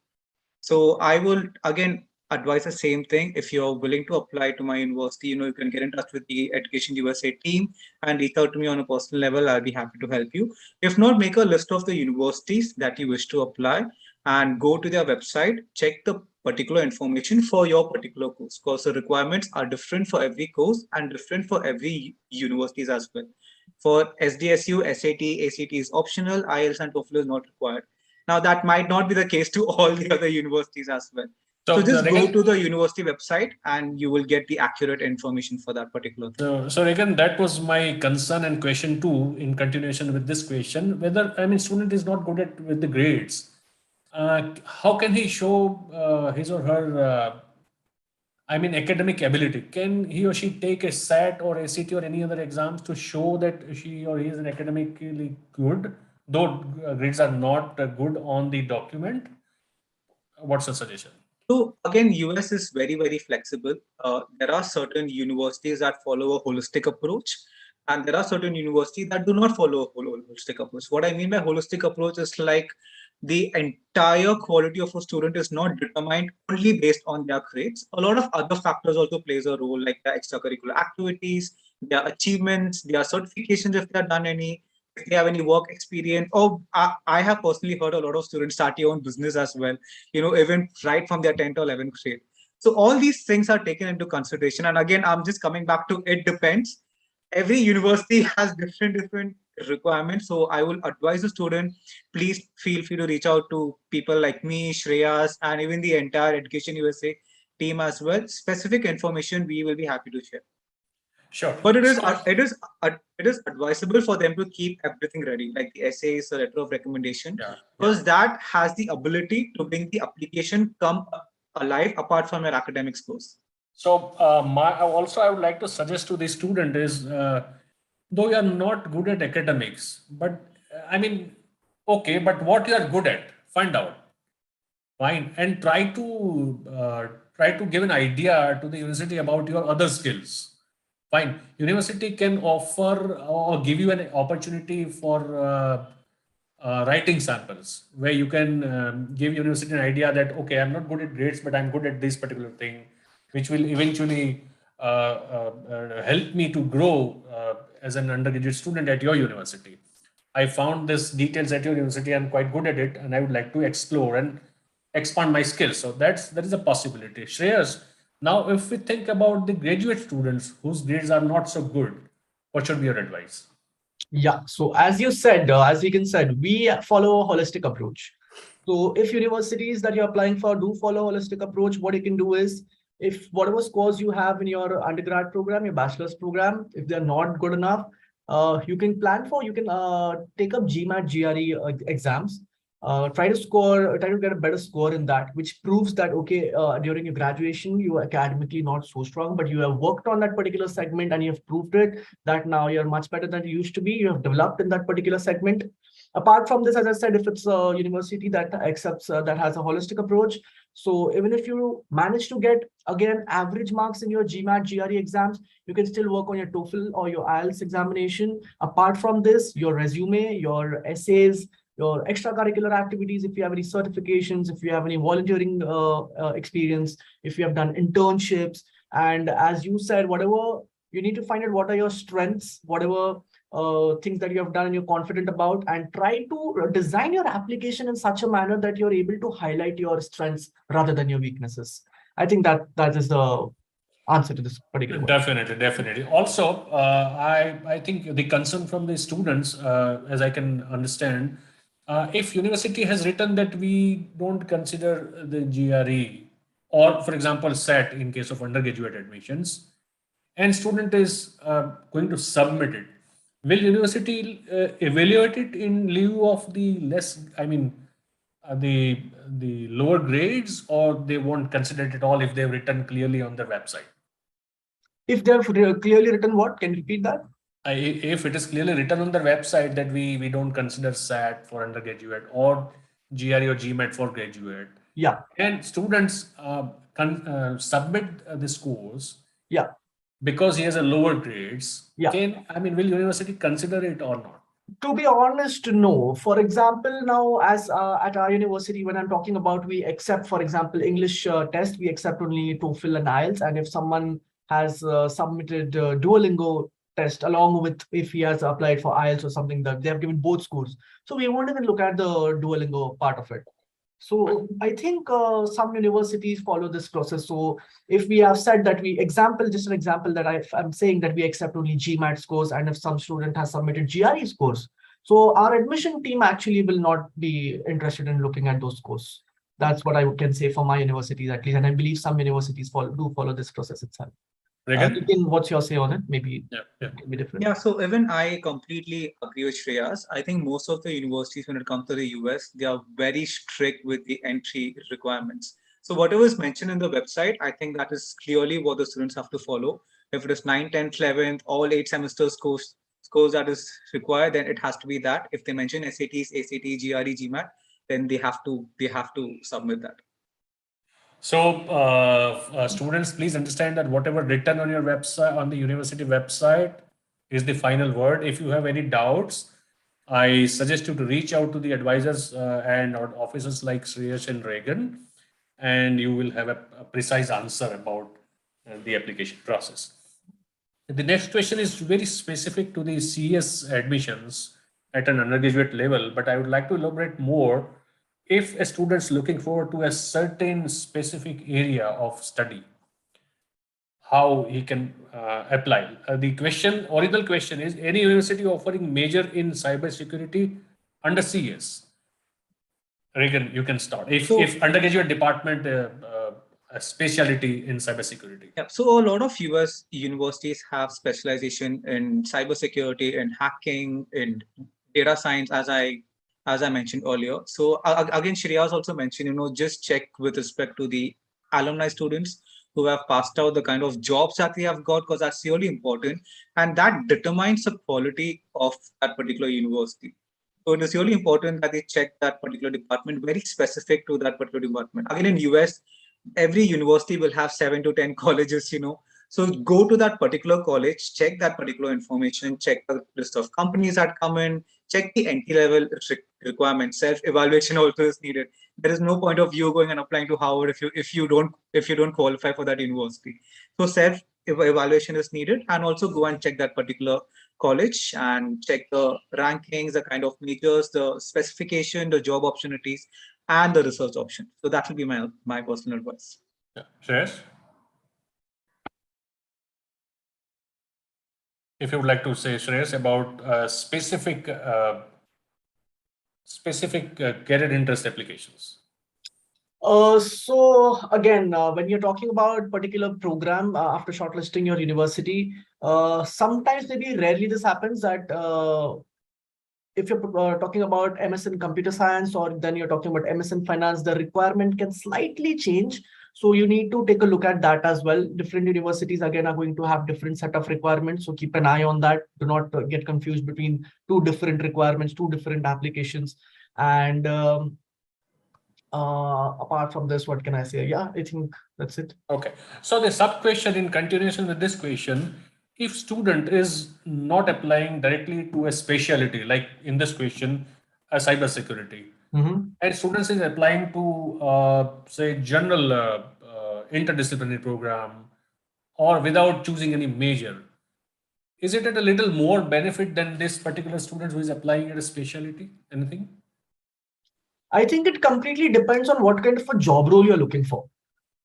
So I will again advise the same thing. If you're willing to apply to my university, you can get in touch with the Education USA team and reach out to me on a personal level. I'll be happy to help you. If not, make a list of the universities that you wish to apply and go to their website, check the particular information for your particular course, because the requirements are different for every course and different for every universities as well. For SDSU, SAT, ACT is optional, IELTS and TOEFL is not required. Now, that might not be the case to all the other universities as well. So just go to the university website and you will get the accurate information for that particular thing. So again, that was my concern and question too, in continuation with this question, whether, student is not good at with the grades. How can he show his or her, academic ability? Can he or she take a SAT or ACT or any other exams to show that she or he is academically good, though grades are not good on the document? What's your suggestion? So again, US is very, very flexible. There are certain universities that follow a holistic approach, and there are certain universities that do not follow a holistic approach. What I mean by holistic approach is like the entire quality of a student is not determined only based on their grades. A lot of other factors also plays a role, like their extracurricular activities, their achievements, their certifications if they have done any, if they have any work experience. Or I have personally heard a lot of students start their own business as well, even right from their 10th or 11th grade. So all these things are taken into consideration. And again, I'm just coming back to it depends. Every university has different requirements. So I will advise the student, please feel free to reach out to people like me, Shreyas, and even the entire Education USA team as well. Specific information we will be happy to share. Sure. But it is advisable for them to keep everything ready, like the essays, the letter of recommendation, because that has the ability to bring the application come alive apart from your academic scores. So I would like to suggest to the student is, though you are not good at academics, but okay, but what you are good at, find out, fine, and try to give an idea to the university about your other skills. Fine, university can offer or give you an opportunity for writing samples, where you can give university an idea that, okay, I'm not good at grades, but I'm good at this particular thing, which will eventually help me to grow as an undergraduate student at your university. I found this details at your university. I'm quite good at it, and I would like to explore and expand my skills. So that is a possibility. Shreyas, now if we think about the graduate students whose grades are not so good, what should be your advice? Yeah, so as you said, as Vegan said, we follow a holistic approach. So if universities that you're applying for do follow a holistic approach, what you can do is, if whatever scores you have in your undergrad program, your bachelor's program, if they're not good enough, you can take up GMAT, GRE exams. Try to get a better score in that, which proves that, okay, during your graduation, you are academically not so strong, but you have worked on that particular segment and you have proved it that now you're much better than you used to be. You have developed in that particular segment. Apart from this, as I said, if it's a university that accepts, that has a holistic approach, so even if you manage to get, again, average marks in your GMAT, GRE exams, you can still work on your TOEFL or your IELTS examination. Apart from this, your resume, your essays, your extracurricular activities, if you have any certifications, if you have any volunteering experience, if you have done internships, and as you said, whatever, you need to find out what are your strengths, whatever things that you have done and you're confident about, and try to design your application in such a manner that you're able to highlight your strengths rather than your weaknesses. I think that is the answer to this particular question. Definitely. Also, I think the concern from the students, as I can understand, if university has written that we don't consider the GRE, or for example SAT in case of undergraduate admissions, and student is going to submit it, will university evaluate it in lieu of the the lower grades, or they won't consider it at all if they've written clearly on their website? If they've clearly written what? Can you repeat that? if it is clearly written on the website that we don't consider SAT for undergraduate or GRE or GMAT for graduate, Yeah, and students submit this course yeah, because he has a lower grades, yeah. will university consider it or not? To be honest, no. For example, now as at our university, when I'm talking about, we accept, for example, English test, we accept only TOEFL and IELTS. And if someone has submitted Duolingo test along with, if he has applied for IELTS or something, that they have given both scores. So we won't even look at the Duolingo part of it. So I think some universities follow this process. So if we have said that just an example that I'm saying that we accept only GMAT scores, and if some student has submitted GRE scores, so our admission team actually will not be interested in looking at those scores. That's what I can say for my universities at least, and I believe some universities do follow this process itself. Regan? What's your say on it? Maybe Yeah. it can be different. Yeah, so even I completely agree with Shreyas. I think most of the universities, when it comes to the US, they are very strict with the entry requirements. So whatever is mentioned in the website, I think that is clearly what the students have to follow. If it is 9th, 10th, 11th, all 8 semesters scores that is required, then it has to be that. If they mention SATs, ACT, GRE, GMAT, then they have to submit that. So students, please understand that whatever written on your website, on the university website, is the final word. If you have any doubts, I suggest you to reach out to the advisors and or officers like Shreyas and Regan, and you will have a precise answer about the application process. The next question is very specific to the CS admissions at an undergraduate level, but I would like to elaborate more. If a student is looking forward to a certain specific area of study, how he can apply. The original question is, any university offering major in cybersecurity under CS? Regan, you can start. If undergraduate department, a specialty in cybersecurity. Yeah, so a lot of US universities have specialization in cybersecurity and hacking and data science, as I mentioned earlier. So again, Shreya has also mentioned, just check with respect to the alumni students who have passed out, the kind of jobs that they have got, because that's really important, and that determines the quality of that particular university. So it is really important that they check that particular department, very specific to that particular department. Again, in US, every university will have 7 to 10 colleges. So go to that particular college, check that particular information, check the list of companies that come in, check the entry level requirements. Self evaluation also is needed. There is no point of you going and applying to Harvard if you don't qualify for that university. So self evaluation is needed, and also go and check that particular college and check the rankings, the kind of majors, the specification, the job opportunities, and the research option. So that will be my personal advice. Yeah. Shreyas? If you would like to say, Shreyas, about specific career interest applications. So again, when you're talking about particular program after shortlisting your university, sometimes, maybe rarely, this happens that if you're talking about MS in computer science, or then you're talking about MS in finance, the requirement can slightly change. So you need to take a look at that as well. Different universities again are going to have different set of requirements. So keep an eye on that. Do not get confused between two different requirements, two different applications. And apart from this, what can I say? Yeah, I think that's it. Okay. So the sub question in continuation with this question, if student is not applying directly to a specialty, like in this question, a cybersecurity, and students is applying to say general interdisciplinary program, or without choosing any major, is it at a little more benefit than this particular student who is applying at a specialty? Anything? I think it completely depends on what kind of a job role you're looking for.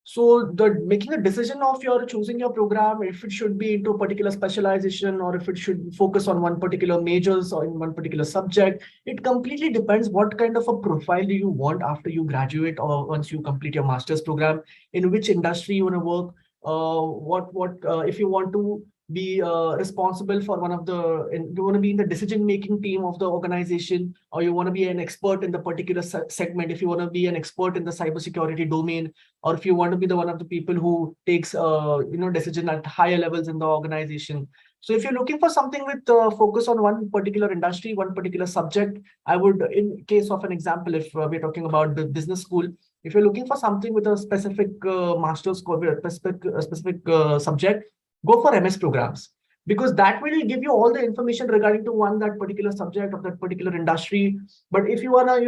So the making a decision of your choosing your program, if it should be into a particular specialization or if it should focus on one particular majors or in one particular subject, it completely depends what kind of a profile do you want after you graduate or once you complete your master's program, in which industry you want to work, if you want to be responsible for one of the, you want to be in the decision-making team of the organization, or you want to be an expert in the particular segment, if you want to be an expert in the cybersecurity domain, or if you want to be the one of the people who takes, decision at higher levels in the organization. So if you're looking for something with focus on one particular industry, one particular subject, I would, in case of an example, if we're talking about the business school, if you're looking for something with a specific master's course, specific subject, go for MS programs, because that will give you all the information regarding to one that particular subject of that particular industry. But if you wanna,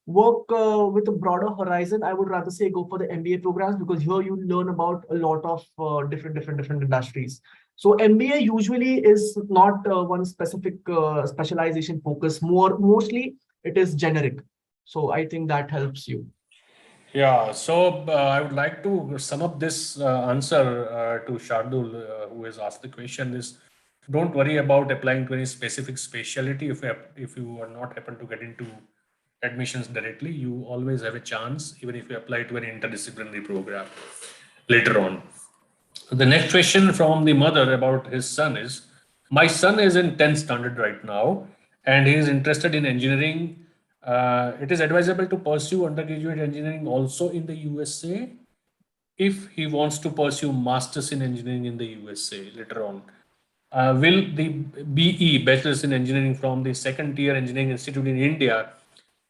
work with a broader horizon, I would rather say go for the MBA programs, because here you learn about a lot of different industries. So MBA usually is not one specific specialization focus. Mostly it is generic. So I think that helps you. Yeah, so I would like to sum up this answer to Shardul, who has asked the question is, don't worry about applying to any specific specialty. If you are not happen to get into admissions directly, you always have a chance, even if you apply to an interdisciplinary program later on. The next question from the mother about his son is, my son is in 10th standard right now, and he is interested in engineering. It is advisable to pursue undergraduate engineering also in the USA if he wants to pursue masters in engineering in the USA later on. Will the BE, Bachelor's in Engineering from the second tier engineering institute in India,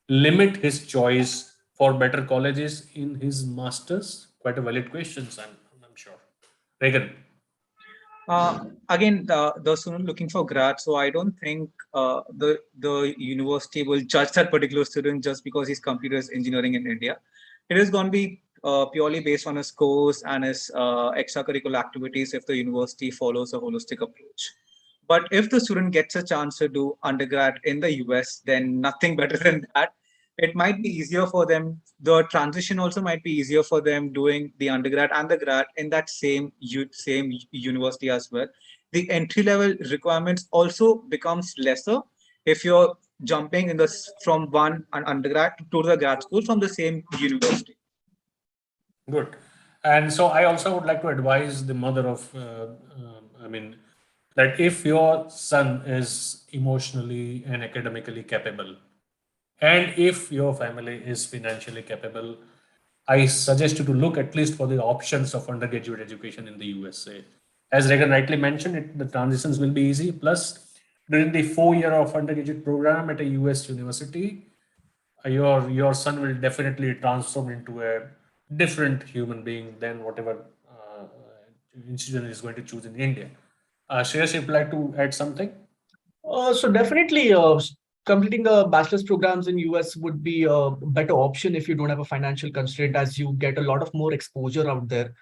limit his choice for better colleges in his masters? Quite a valid question, I'm sure. Regan. Again, the student looking for grad, so I don't think the university will judge that particular student just because he's computer engineering in India. It is going to be purely based on his course and his extracurricular activities if the university follows a holistic approach. But if the student gets a chance to do undergrad in the US, then nothing better than that. It might be easier for them. The transition also might be easier for them doing the undergrad and the grad in that same university as well. The entry level requirements also becomes lesser if you're jumping in the from one undergrad to the grad school from the same university. Good. And so I also would like to advise the mother of, that if your son is emotionally and academically capable, and if your family is financially capable, I suggest you to look at least for the options of undergraduate education in the USA. As Regan rightly mentioned, the transitions will be easy. Plus, during the 4 year of undergraduate program at a US university, your son will definitely transform into a different human being than whatever institution is going to choose in India. Shreyas, if you'd like to add something? So definitely, completing the bachelor's programs in US would be a better option if you don't have a financial constraint, as you get a lot of more exposure out there.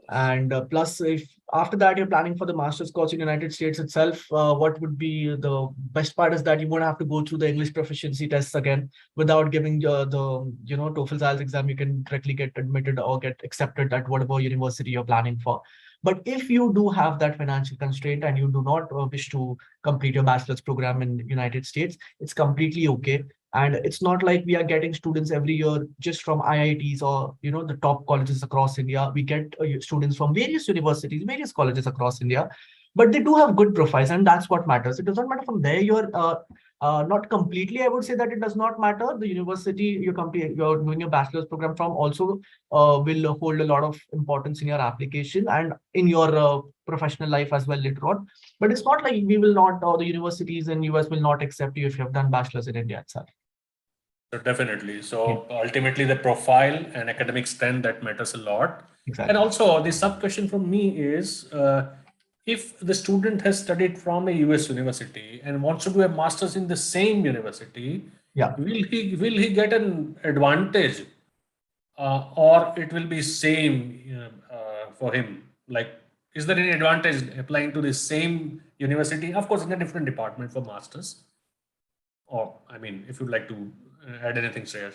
And plus, if after that you're planning for the master's course in United States itself, what would be the best part is that you won't have to go through the English proficiency tests again without giving the TOEFL IELTS exam. You can directly get admitted or get accepted at whatever university you're planning for. But if you do have that financial constraint and you do not wish to complete your bachelor's program in United States, it's completely okay. And it's not like we are getting students every year just from IITs or the top colleges across India. We get students from various universities, various colleges across India, but they do have good profiles, and that's what matters. It does not matter from there you're not completely. I would say that it does not matter. The university you're doing your bachelor's program from also will hold a lot of importance in your application and in your professional life as well later on. But it's not like we will not, or the universities in US will not accept you if you have done bachelor's in India itself. So definitely. So ultimately, the profile and academic strength that matters a lot. Exactly. And also, the sub question from me is, if the student has studied from a US university and wants to do a master's in the same university, will he get an advantage, or it will be same for him? Like, is there any advantage applying to the same university? Of course, in a different department for masters. Or, if you'd like to add anything, Shreyas.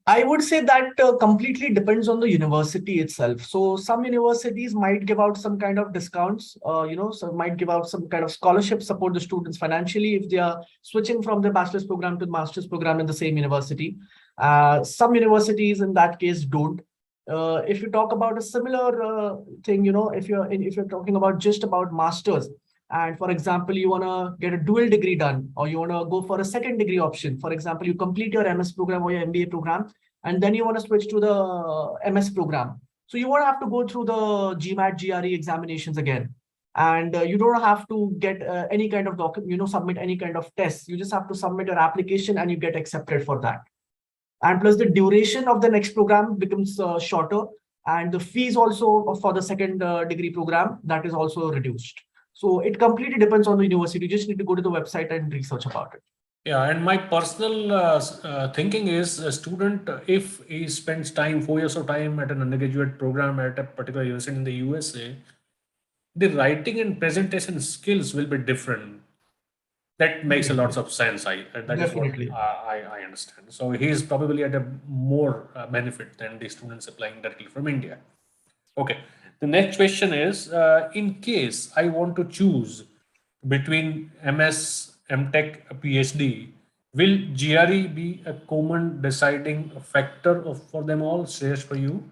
I would say that completely depends on the university itself. So some universities might give out some kind of discounts, so might give out some kind of scholarship, support the students financially if they are switching from the bachelor's program to the master's program in the same university. Some universities in that case don't. If you talk about a similar thing, if you're talking about just about masters, And for example, you want to get a dual degree done, or you want to go for a second degree option. For example, you complete your MS program or your MBA program, and then you want to switch to the MS program. So you won't have to go through the GMAT, GRE examinations again. And you don't have to get any kind of document, submit any kind of tests. You just have to submit your application and you get accepted for that. And plus the duration of the next program becomes shorter, and the fees also for the second degree program, that is also reduced. So it completely depends on the university. You just need to go to the website and research about it. Yeah, and my personal thinking is a student, if he spends 4 years of time at an undergraduate program at a particular university in the USA, the writing and presentation skills will be different. That makes a lot of sense. That is what Definitely. I understand. So he is probably at a more benefit than the students applying directly from India. Okay. The next question is, in case I want to choose between MS, MTech, PhD, will GRE be a common deciding factor for them all? Shreyas, for you?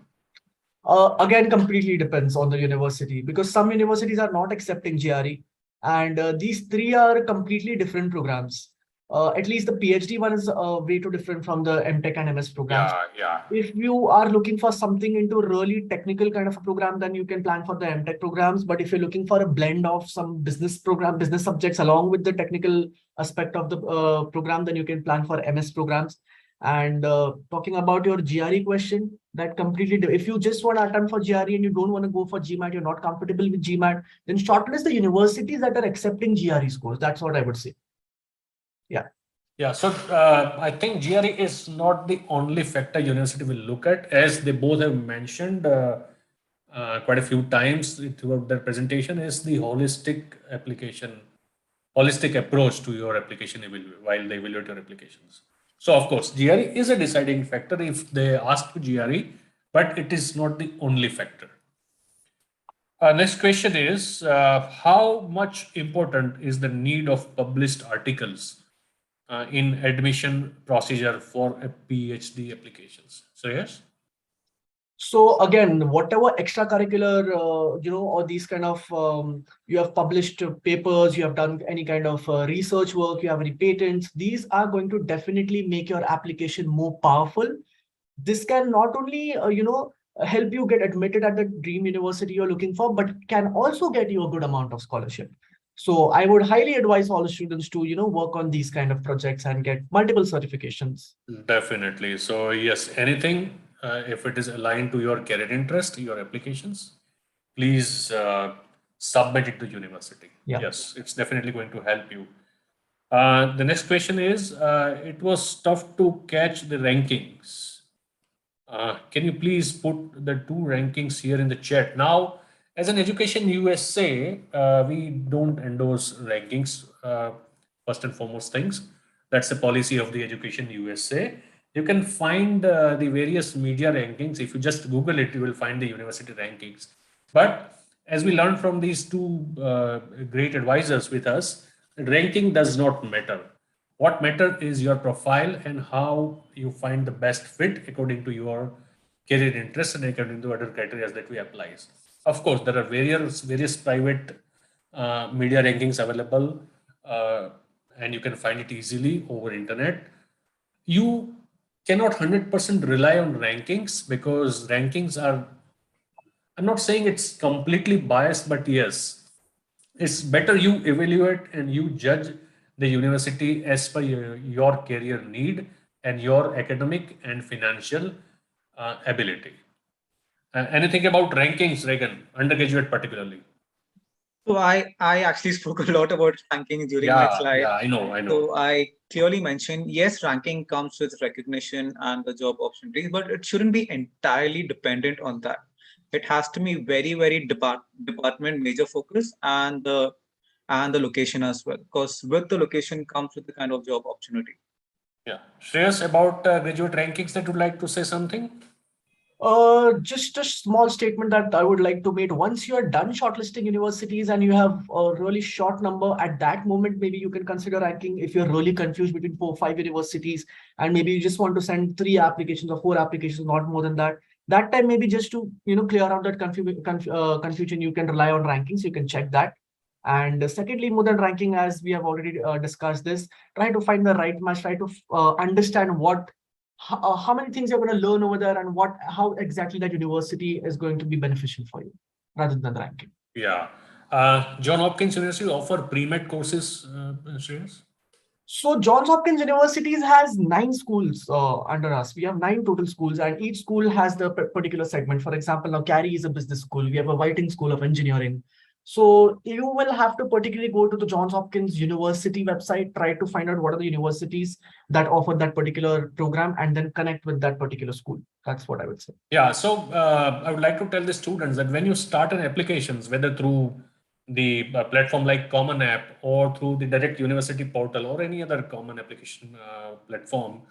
Again, completely depends on the university, because some universities are not accepting GRE, and these three are completely different programs. At least the PhD one is way too different from the MTech and MS programs. Yeah. If you are looking for something into really technical kind of a program, then you can plan for the MTech programs. But if you're looking for a blend of some business subjects along with the technical aspect of the program, then you can plan for MS programs. And talking about your GRE question, that completely, if you just want to attempt for GRE and you don't want to go for GMAT, you're not comfortable with GMAT, then shortlist the universities that are accepting GRE scores. That's what I would say. Yeah, so I think GRE is not the only factor university will look at, as they both have mentioned quite a few times throughout their presentation, is the holistic approach to your application while they evaluate your applications. So of course, GRE is a deciding factor if they ask to GRE, but it is not the only factor. Next question is, how much important is the need of published articles in admission procedure for a PhD applications? So yes. So again, whatever extracurricular, or these kind of, you have published papers, you have done any kind of research work, you have any patents, these are going to definitely make your application more powerful. This can not only, help you get admitted at the dream university you're looking for, but can also get you a good amount of scholarship. So I would highly advise all the students to, work on these kind of projects and get multiple certifications. Definitely. So yes, anything if it is aligned to your career interest, your applications, please submit it to university. Yeah. Yes, it's definitely going to help you. The next question is, it was tough to catch the rankings. Can you please put the two rankings here in the chat? Now, as an Education USA, we don't endorse rankings, first and foremost things. That's the policy of the Education USA. You can find the various media rankings. If you just Google it, you will find the university rankings. But as we learned from these two great advisors with us, ranking does not matter. What matters is your profile and how you find the best fit according to your career interests and according to other criteria that we apply. Of course, there are various private media rankings available, and you can find it easily over internet. You cannot 100% rely on rankings, because rankings are, I'm not saying it's completely biased, but yes, it's better you evaluate and you judge the university as per your career need and your academic and financial ability. Anything about rankings, Regan, undergraduate particularly? So I actually spoke a lot about ranking during my slide. Yeah, I know. So I clearly mentioned, yes, ranking comes with recognition and the job opportunities, but it shouldn't be entirely dependent on that. It has to be very, very department major focus and the location as well, because with the location comes with the kind of job opportunity. Yeah. Shreyas, about graduate rankings, that would like to say something? Just a small statement that I would like to make. Once you are done shortlisting universities and you have a really short number, at that moment, maybe you can consider ranking. If you're really confused between 4 or 5 universities, and maybe you just want to send 3 applications or 4 applications, not more than that. That time, maybe just to clear out that confusion, you can rely on rankings. You can check that. And secondly, more than ranking, as we have already discussed this, try to find the right match, try to understand how many things you're going to learn over there and how exactly that university is going to be beneficial for you rather than ranking. Yeah. John Hopkins University offer pre-med courses, Shreyas? So Johns Hopkins Universities has 9 schools under us. We have 9 total schools, and each school has the particular segment. For example, now Carey is a business school. We have a Whiting School of Engineering. So you will have to particularly go to the Johns Hopkins University website, try to find out what are the universities that offer that particular program, and then connect with that particular school. That's what I would say. Yeah, so I would like to tell the students that when you start an applications, whether through the platform like Common App or through the direct university portal or any other common application platform,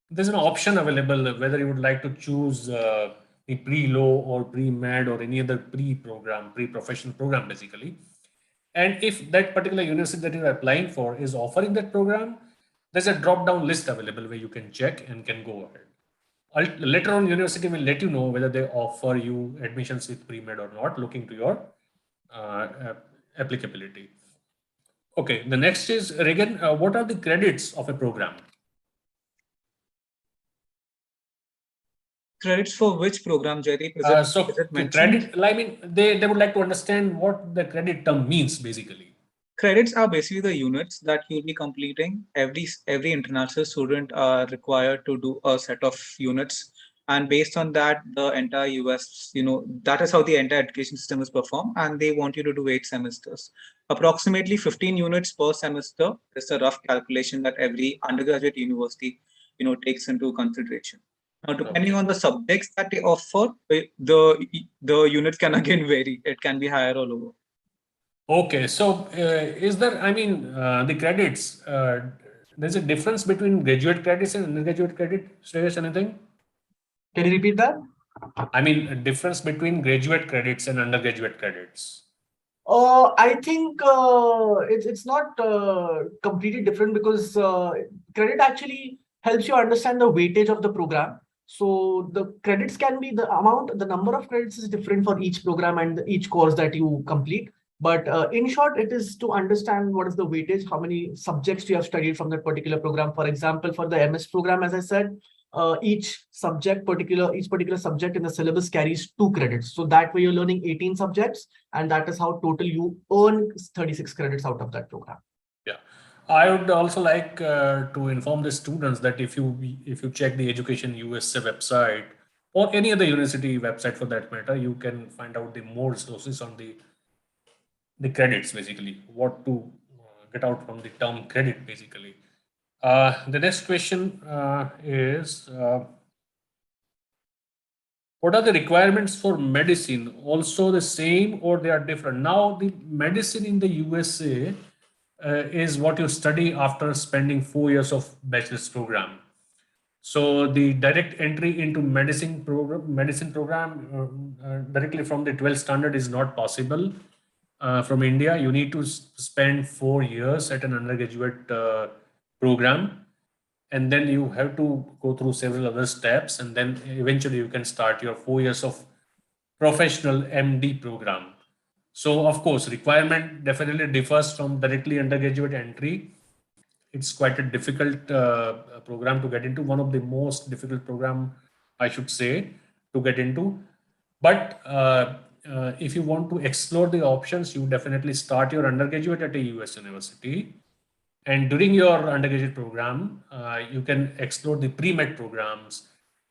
there's an option available whether you would like to choose the pre-law or pre-med or any other pre-program, pre-professional program basically. And if that particular university that you're applying for is offering that program, there's a drop-down list available where you can check and can go ahead. Later on, university will let you know whether they offer you admissions with pre-med or not, looking to your applicability. Okay, the next is, Regan, what are the credits of a program? Credits for which program, Jaideep? Is it mentioned? Credit, I mean, they would like to understand what the credit term means, basically. Credits are basically the units that you'll be completing. Every international student are required to do a set of units, and based on that, the entire US, that is how the entire education system is performed, and they want you to do 8 semesters. Approximately 15 units per semester is a rough calculation that every undergraduate university, takes into consideration. Now, depending on the subjects that they offer, the units can again vary. It can be higher or lower. Okay, so is there, I mean, the credits, there's a difference between graduate credits and undergraduate credit? Shreyas, anything? Can you repeat that? I mean, a difference between graduate credits and undergraduate credits. I think it's not completely different because credit actually helps you understand the weightage of the program. So the credits can be the amount, the number of credits is different for each program and each course that you complete. But in short, it is to understand what is the weightage, how many subjects you have studied from that particular program. For example, for the MS program, as I said, each particular subject in the syllabus carries 2 credits. So that way you're learning 18 subjects, and that is how total you earn 36 credits out of that program. Yeah, I would also like to inform the students that if you check the Education USA website or any other university website for that matter, you can find out the more resources on the credits, basically what to get out from the term credit, basically. The next question is, what are the requirements for medicine? Also the same or they are different? Now, the medicine in the USA is what you study after spending 4 years of bachelor's program. So the direct entry into medicine program directly from the 12th standard is not possible from India. You need to spend 4 years at an undergraduate program, and then you have to go through several other steps, and then eventually you can start your 4 years of professional MD program. So of course, requirement definitely differs from directly undergraduate entry. It's quite a difficult program to get into, one of the most difficult program, I should say, to get into. But if you want to explore the options, you definitely start your undergraduate at a US university. And during your undergraduate program, you can explore the pre-med programs,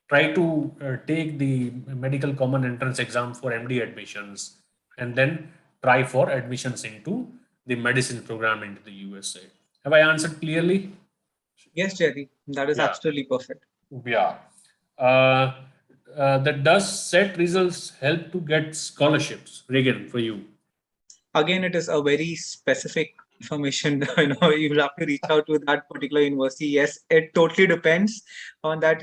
try to take the medical common entrance exam for MD admissions, and then try for admissions into the medicine program into the USA. Have I answered clearly? Yes, Jaideep, that is absolutely perfect. Yeah. That does set results help to get scholarships, Regan, for you? Again, it is a very specific information. You will have to reach out to that particular university. Yes, it totally depends on that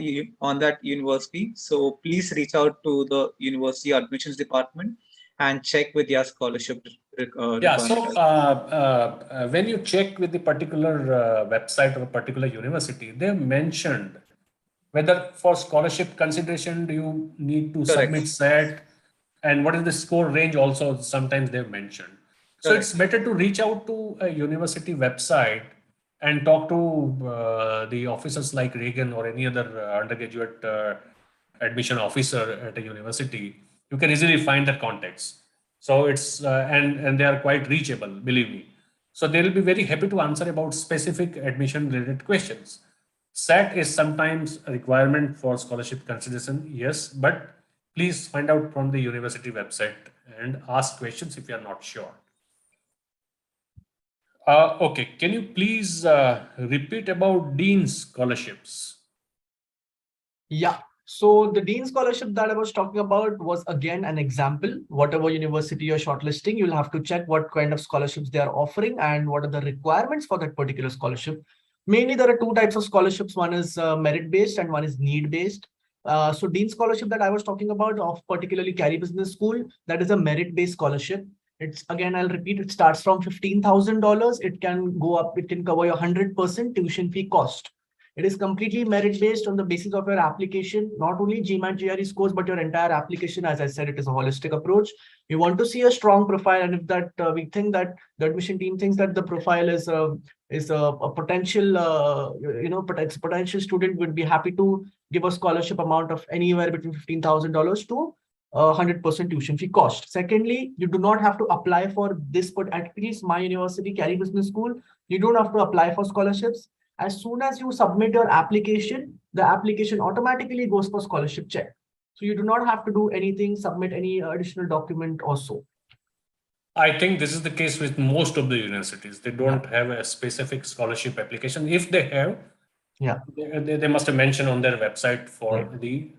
university. So please reach out to the university admissions department and check with your scholarship Yeah, so requirement. when you check with the particular website of a particular university, they mentioned whether for scholarship consideration do you need to Correct. submit SAT, and what is the score range also sometimes they've mentioned. So it's better to reach out to a university website and talk to the officers like Reagan or any other undergraduate admission officer at a university. You can easily find that context. So it's and they are quite reachable, believe me. So they will be very happy to answer about specific admission related questions. SAT is sometimes a requirement for scholarship consideration, yes, but please find out from the university website and ask questions if you are not sure. Okay, can you please repeat about Dean scholarships? Yeah. So the Dean scholarship that I was talking about was again an example. Whatever university you're shortlisting, you'll have to check what kind of scholarships they are offering and what are the requirements for that particular scholarship. Mainly, there are two types of scholarships. One is merit-based and one is need-based. So Dean scholarship that I was talking about of particularly Carey Business School, that is a merit-based scholarship. It's again, I'll repeat, it starts from $15,000. It can go up, it can cover your 100% tuition fee cost. It is completely merit based on the basis of your application, not only GMAT GRE scores, but your entire application. As I said, it is a holistic approach. We want to see a strong profile, and if that we think that the admission team thinks that the profile is a potential potential student would be happy to give a scholarship amount of anywhere between $15,000 to 100% tuition fee cost. Secondly, you do not have to apply for this, but at least my university, Carey Business School, you don't have to apply for scholarships. As soon as you submit your application, the application automatically goes for scholarship check. So you do not have to do anything, submit any additional document or so. I think this is the case with most of the universities. They don't have a specific scholarship application. If they have, they must have mentioned on their website for the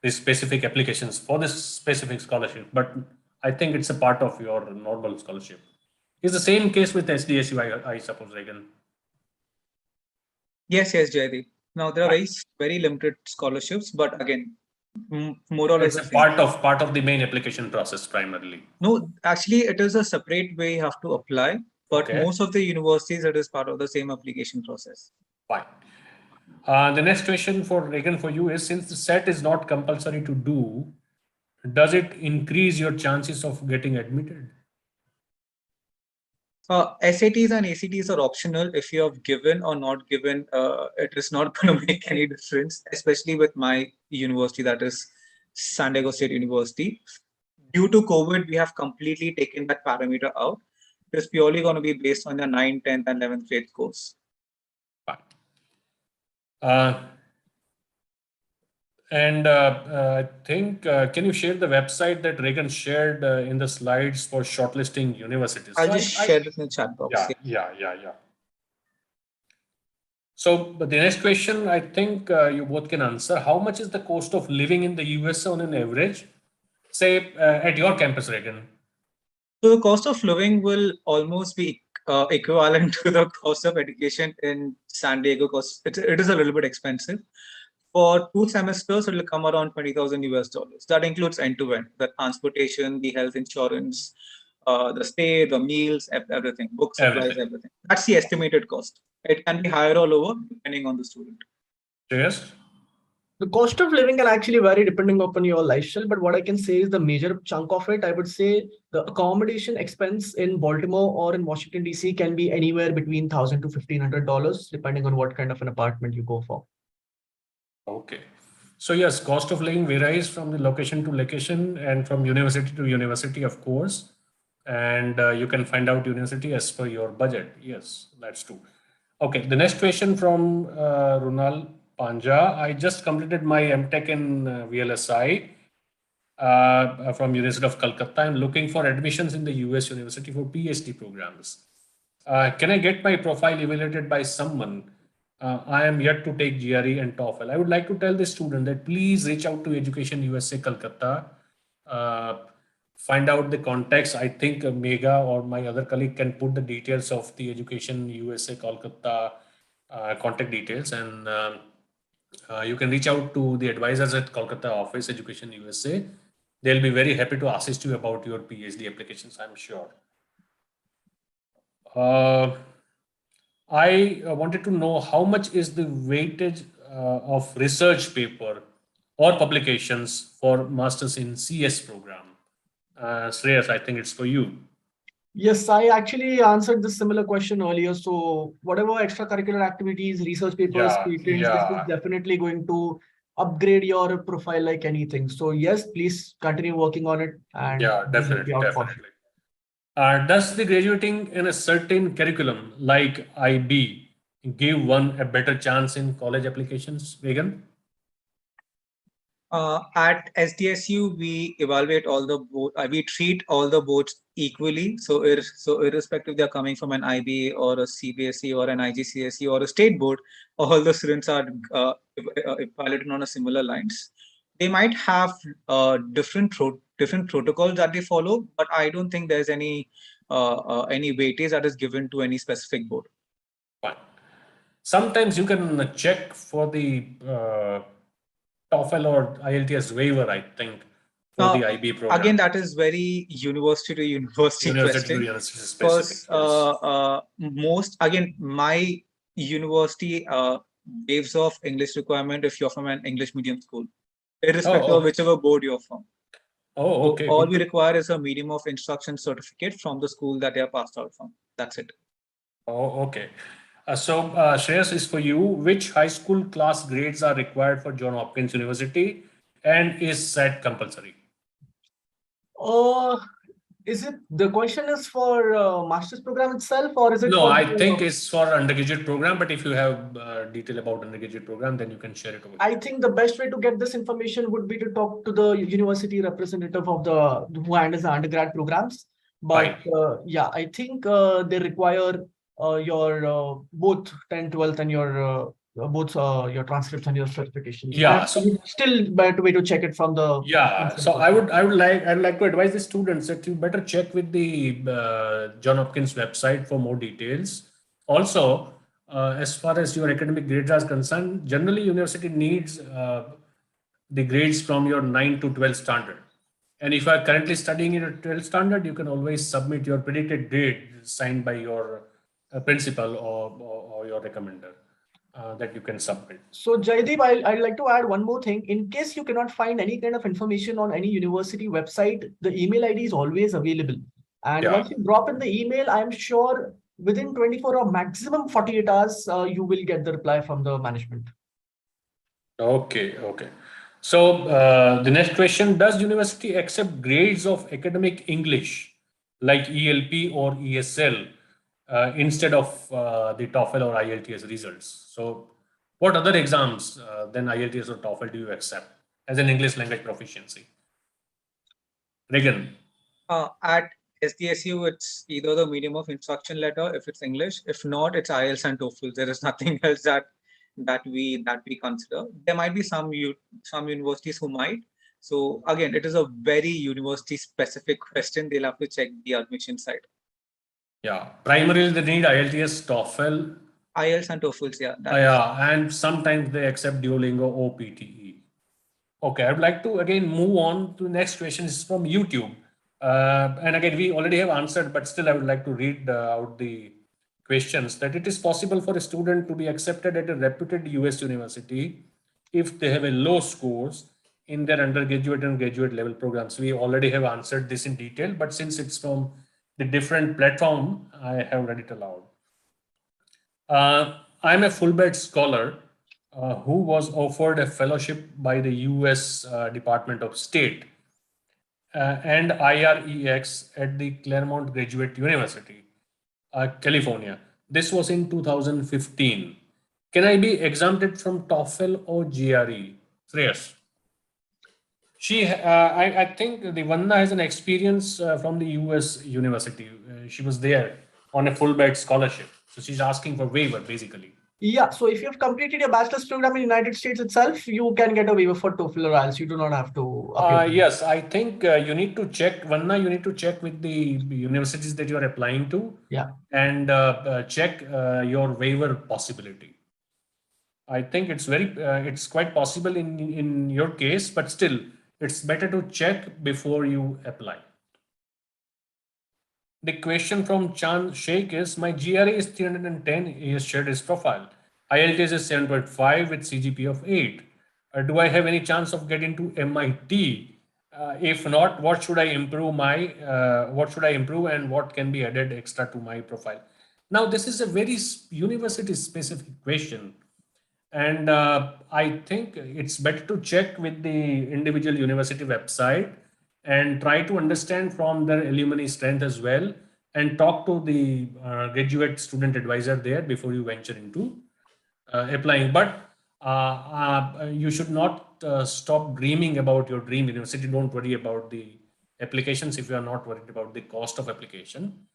specific applications for this specific scholarship. But I think it's a part of your normal scholarship. It's the same case with SDSU, I suppose, Reagan. Yes, Jaydeep. Now there are very limited scholarships, but again, more or less it's a part of the main application process primarily. No, actually, it is a separate way you have to apply, but most of the universities it is part of the same application process. Fine. The next question for Reagan for you is: since the SET is not compulsory to do, does it increase your chances of getting admitted? SATs and ACTs are optional. If you have given or not given, it is not going to make any difference, especially with my university, that is San Diego State University. Due to COVID, we have completely taken that parameter out. It's purely going to be based on the 9th, 10th, and 11th grade course. I think, can you share the website that Reagan shared in the slides for shortlisting universities? I'll just share it in the chat box. Yeah. So the next question, I think you both can answer. How much is the cost of living in the US on an average, say at your campus, Reagan? So the cost of living will almost be equivalent to the cost of education in San Diego, because it is a little bit expensive. For 2 semesters, it will come around $20,000 US. That includes end-to-end, the transportation, the health insurance, the stay, the meals, everything, books, supplies, everything. That's the estimated cost. It can be higher or lower depending on the student. Yes. The cost of living can actually vary depending upon your lifestyle, but what I can say is the major chunk of it, I would say the accommodation expense in Baltimore or in Washington, D.C. can be anywhere between $1,000 to $1,500, depending on what kind of an apartment you go for. Okay. So yes, cost of living varies from the location to location and from university to university, of course. And you can find out university as per your budget. Yes, that's true. Okay, the next question from Runal Panja. I just completed my MTech in VLSI from University of Calcutta. I'm looking for admissions in the US University for PhD programs. Can I get my profile evaluated by someone? I am yet to take GRE and TOEFL. I would like to tell the student that please reach out to Education USA Calcutta. Find out the context. I think Megha or my other colleague can put the details of the Education USA Kolkata contact details, and you can reach out to the advisors at Kolkata office, Education USA. They'll be very happy to assist you about your PhD applications, I'm sure. I wanted to know how much is the weightage of research paper or publications for Masters in CS program. Shreyas, I think it's for you. Yes, I actually answered this similar question earlier. So whatever extracurricular activities, research papers, Yeah, patents, this is yeah, definitely going to upgrade your profile like anything. So yes, please continue working on it and yeah, we'll help definitely, you out for sure. definitely. Does the graduating in a certain curriculum like IB give one a better chance in college applications, Vegan? At SDSU, we evaluate all the board. We treat all the boards equally. So irrespective they're coming from an IB or a CBSE or an IGCSE or a state board, all the students are evaluated on a similar lines. They might have different protocols that they follow, but I don't think there's any weightage that is given to any specific board. Fine. Sometimes you can check for the TOEFL or IELTS waiver, I think, for Uh, the IB Again, program. that is very university to university University to question. university specific, Because yes. most again, my university waives off English requirement if you're from an English medium school, irrespective of Oh, whichever board you're from. oh, So okay, all good we to. require is a medium of instruction certificate from the school that they are passed out from. That's it. Oh, okay. Shreyas is for you. Which high school class grades are required for John Hopkins University, and is SET compulsory? Uh, is it the question is for master's program itself or is it No, for I think the it's for undergraduate program, but if you have detail about undergraduate program, then you can share it over I here. think the best way to get this information would be to talk to the university representative of the who handles the undergrad programs. But Fine. yeah, I think they require your both 10, 12th and your both your transcripts and your certifications. And Yeah. So still better way to check it from the yeah. So principal. I'd like to advise the students that you better check with the John Hopkins website for more details. Also, as far as your academic grades are concerned, generally university needs the grades from your 9 to 12 standard. And if you are currently studying in a 12 standard, you can always submit your predicted grade signed by your principal or your recommender that you can submit. So Jaideep, I'd like to add one more thing. In case you cannot find any kind of information on any university website, the email ID is always available. And Yeah. once you drop in the email, I'm sure within 24 or maximum 48 hours, you will get the reply from the management. Okay, okay. So the next question, does university accept grades of academic English like ELP or ESL instead of the TOEFL or IELTS results? So what other exams than IELTS or TOEFL do you accept as an English language proficiency? Regan. At SDSU, it's either the medium of instruction letter if it's English. If not, it's IELTS and TOEFL. There is nothing else that we consider. There might be some universities who might. So again, it is a very university specific question. They'll have to check the admission side. Yeah, primarily they need IELTS, TOEFL. IELTS and TOEFLs, yeah, that is. Yeah, and sometimes they accept Duolingo or PTE. Okay, I'd like to again move on to the next question. This is from YouTube. And again, we already have answered, but still I would like to read out the questions that it is possible for a student to be accepted at a reputed US university if they have a low scores in their undergraduate and graduate level programs. We already have answered this in detail, but since it's from the different platform, I have read it aloud. I'm a Fulbright scholar who was offered a fellowship by the US Department of State and IREX at the Claremont Graduate University, California. This was in 2015. Can I be exempted from TOEFL or GRE? Shreyas. I think the Vanna has an experience from the US university. She was there on a Fulbright scholarship. So she's asking for waiver basically. Yeah, so if you've completed your bachelor's program in the United States itself, you can get a waiver for TOEFL or IELTS. You do not have to appear. Yes, I think you need to check, Vanna, you need to check with the universities that you are applying to Yeah. and check your waiver possibility. I think it's quite possible in your case, but still, it's better to check before you apply. The question from Chan Sheikh is, my GRA is 310, he has shared his profile. IELTS is 7.5 with CGP of 8. Do I have any chance of getting to MIT If not, what should I improve and what can be added extra to my profile? Now, this is a very university specific question. And I think it's better to check with the individual university website and try to understand from their alumni strength as well, and talk to the graduate student advisor there before you venture into applying. But you should not stop dreaming about your dream university. Don't worry about the applications if you are not worried about the cost of application.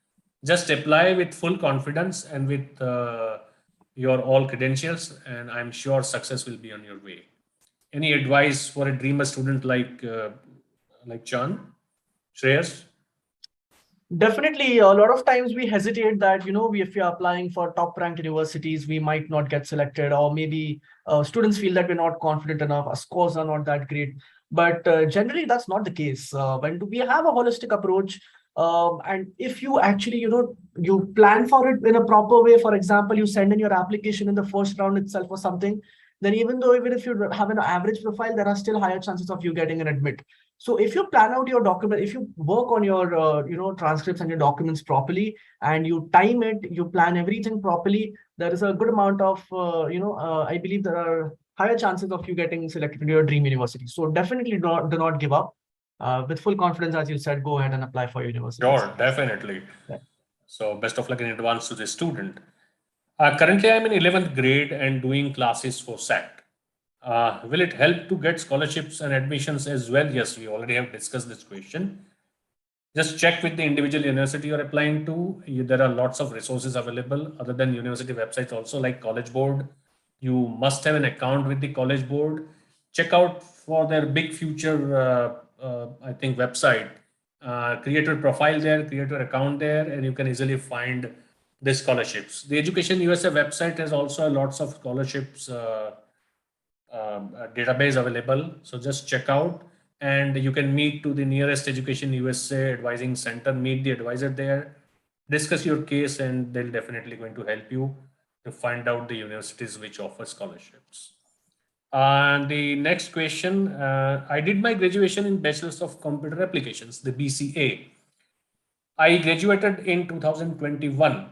Just apply with full confidence and with your all credentials, and I'm sure success will be on your way. Any advice for a dreamer student like Chan, Shreyas? Definitely, a lot of times we hesitate that, if we are applying for top ranked universities, we might not get selected, or maybe students feel that we're not confident enough, our scores are not that great. But generally, that's not the case. When do we have a holistic approach? And if you actually, you plan for it in a proper way, for example, you send in your application in the first round itself or something, then even if you have an average profile, there are still higher chances of you getting an admit. So if you plan out your document, if you work on your transcripts and your documents properly, and you time it, you plan everything properly, there is a good amount of I believe there are higher chances of you getting selected into your dream university. So definitely do not give up. With full confidence, as you said, go ahead and apply for your university. Sure, definitely. Yeah. So best of luck in advance to the student. Currently, I'm in 11th grade and doing classes for SAT. Will it help to get scholarships and admissions as well? Yes, we already have discussed this question. Just check with the individual university you're applying to. There are lots of resources available other than university websites, also like College Board. You must have an account with the College Board. Check out for their big future, I think, website. Create your profile there, create your account there, and you can easily find the scholarships. The Education USA website has also lots of scholarships database available. So just check out, and you can meet to the nearest Education USA advising center, meet the advisor there, discuss your case, and they'll definitely going to help you to find out the universities which offer scholarships. And the next question, I did my graduation in Bachelor's of Computer Applications, the BCA. I graduated in 2021.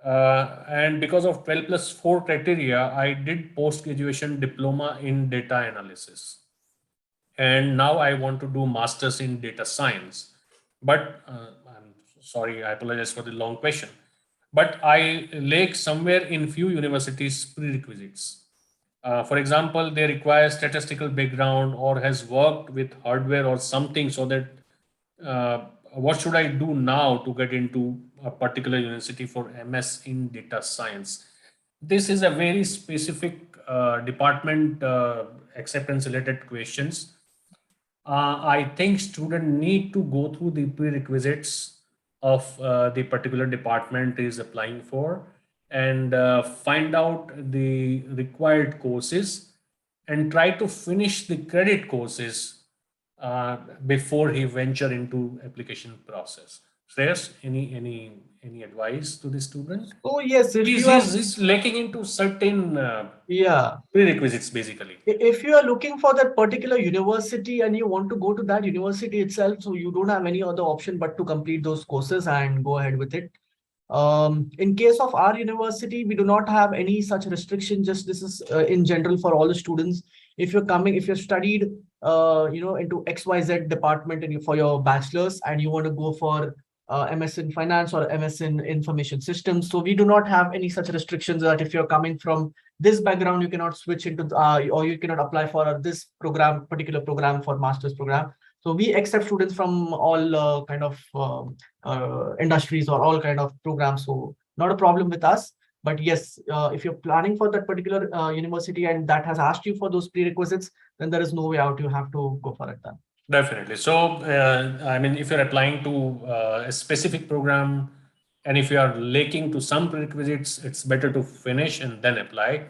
And because of 12+4 criteria, I did post-graduation diploma in data analysis. And now I want to do masters in data science. But I'm sorry, I apologize for the long question. But I lack somewhere in few universities prerequisites. For example, they require statistical background or has worked with hardware or something, so that what should I do now to get into a particular university for MS in data science? This is a very specific department acceptance related questions. I think student need to go through the prerequisites of the particular department is applying for, and find out the required courses and try to finish the credit courses before he venture into application process. Shreyas, any advice to the student? So yes, if He's, you are, he's lacking into certain yeah, prerequisites basically. if you are looking for that particular university and you want to go to that university itself, so you don't have any other option but to complete those courses and go ahead with it. In case of our university, we do not have any such restriction. Just this is in general for all the students. If you're studied, into XYZ department and for your bachelor's, and you want to go for MS in finance or MS in information systems, so we do not have any such restrictions that if you're coming from this background, you cannot switch into or you cannot apply for this particular program for master's program. So we accept students from all kind of industries or all kind of programs. So not a problem with us. But yes, if you're planning for that particular university and that has asked you for those prerequisites, then there is no way out. You have to go for it then. Definitely. So, I mean, if you're applying to a specific program and if you are lacking to some prerequisites, it's better to finish and then apply,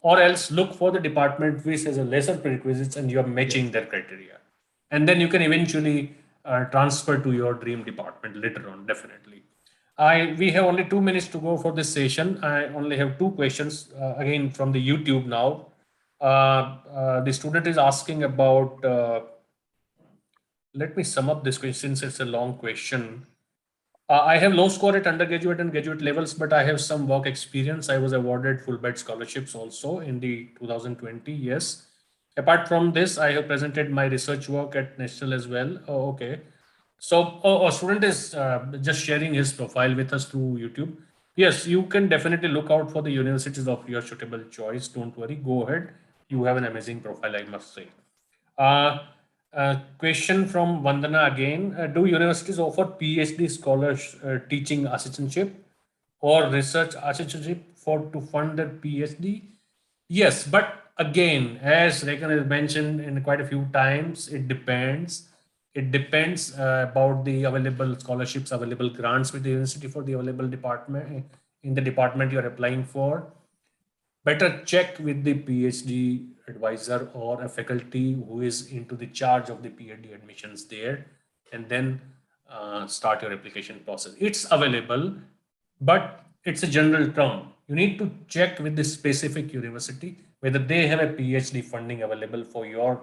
or else look for the department which has a lesser prerequisites and you are matching their criteria. And then you can eventually transfer to your dream department later on, definitely. We have only 2 minutes to go for this session. I only have two questions again from the YouTube now. The student is asking about let me sum up this question since it's a long question. I have low score at undergraduate and graduate levels, but I have some work experience. I was awarded Fulbright scholarships also in the 2020. Yes. Apart from this, I have presented my research work at national as well. Oh, okay. So a student is just sharing his profile with us through YouTube. Yes, you can definitely look out for the universities of your suitable choice. Don't worry. Go ahead. You have an amazing profile, I must say. Uh, Question from Vandana again. Do universities offer PhD scholars teaching assistantship or research assistantship for to fund their PhD? Yes, but again, as Regan has mentioned in quite a few times, it depends. It depends about the available scholarships, available grants with the university for the available department in the department you're applying for. Better check with the PhD advisor or a faculty who is into the charge of the PhD admissions there, and then start your application process. It's available, but it's a general term. You need to check with the specific university whether they have a PhD funding available for your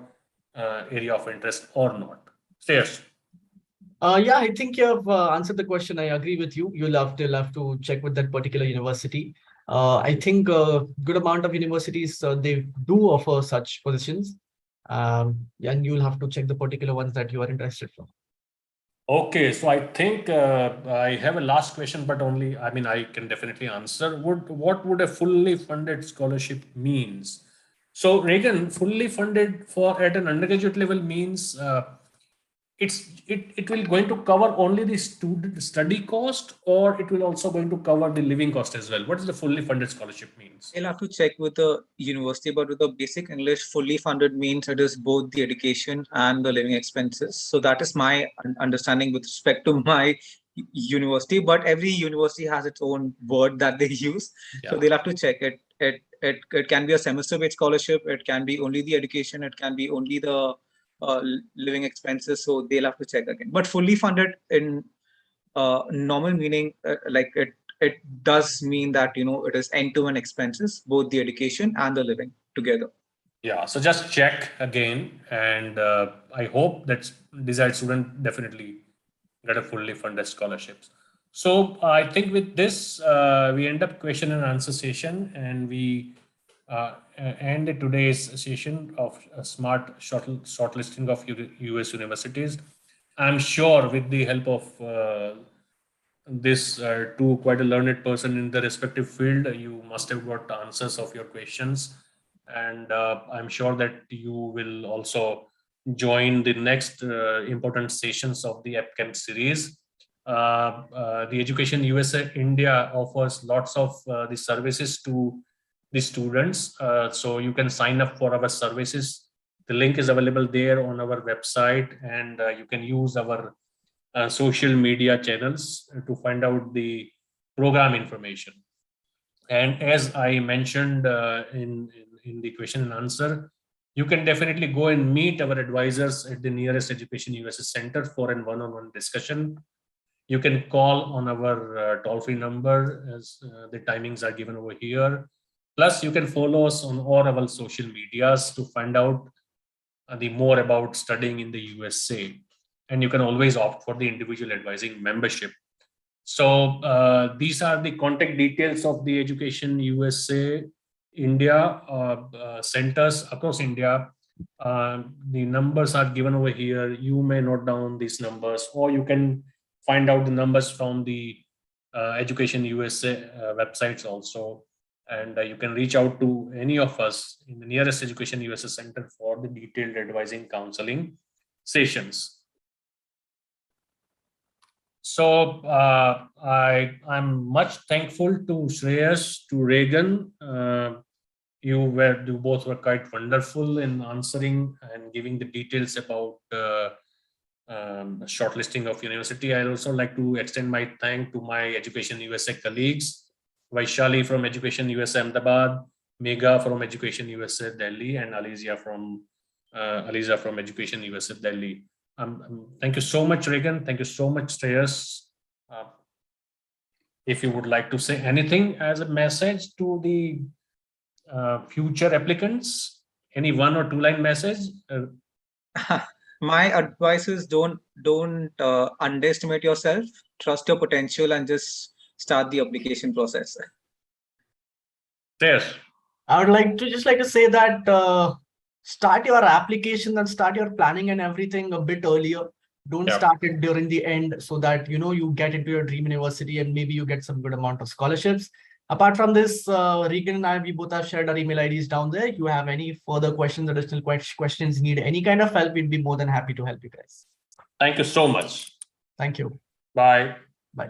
area of interest or not. Stairs. Yeah, I think you have answered the question. I agree with you. You'll have to check with that particular university. I think a good amount of universities they do offer such positions, and you'll have to check the particular ones that you are interested for. Okay, so I think I have a last question, but only, I mean, I can definitely answer. What would a fully funded scholarship means? So Reagan, fully funded for at an undergraduate level means it will going to cover only the student study cost, or it will also going to cover the living cost as well. What does the fully funded scholarship means? You'll have to check with the university, but with the basic English, fully funded means it is both the education and the living expenses. So that is my understanding with respect to my university. But every university has its own word that they use, so Yeah. they'll have to check it. It can be a semester-based scholarship. It can be only the education. It can be only the living expenses. So they'll have to check again. But fully funded in normal meaning, like it does mean that it is end-to-end expenses, both the education and the living together. Yeah, so just check again, and I hope that desired student definitely get a fully funded scholarships. So I think with this, we end up question and answer session, and we end today's session of smart shortlisting of US universities. I'm sure with the help of this two quite a learned person in the respective field, you must have got answers of your questions, and I'm sure that you will also join the next important sessions of the AppCamp series. The Education USA India offers lots of the services to the students, so you can sign up for our services. The link is available there on our website, and you can use our social media channels to find out the program information. And as I mentioned in the question and answer, you can definitely go and meet our advisors at the nearest Education USA Center for an one-on-one discussion. You can call on our toll-free number as the timings are given over here. Plus, you can follow us on all our social medias to find out the more about studying in the USA. And you can always opt for the individual advising membership. So these are the contact details of the Education USA India centers across India. The numbers are given over here. You may note down these numbers, or you can find out the numbers from the Education USA websites also. And you can reach out to any of us in the nearest Education USA Center for the detailed advising counseling sessions. So I'm much thankful to Shreyas, to Regan. You both were quite wonderful in answering and giving the details about shortlisting of university. I'd also like to extend my thank to my Education USA colleagues, Vaishali from Education USA Ahmedabad, Megha from Education USA Delhi, and Aliza from Education USA Delhi. Thank you so much, Regan. Thank you so much, Shreyas. If you would like to say anything as a message to the future applicants, any one or two line message? My advice is don't underestimate yourself. Trust your potential and just start the application process. Yes. I would like to say that start your application and start your planning and everything a bit earlier. Don't Yep. start it during the end, so that you get into your dream university and maybe you get some good amount of scholarships. Apart from this, Regan and I, we both have shared our email IDs down there. If you have any further questions, additional questions, need any kind of help, we'd be more than happy to help you guys. Thank you so much. Thank you. Bye. Bye.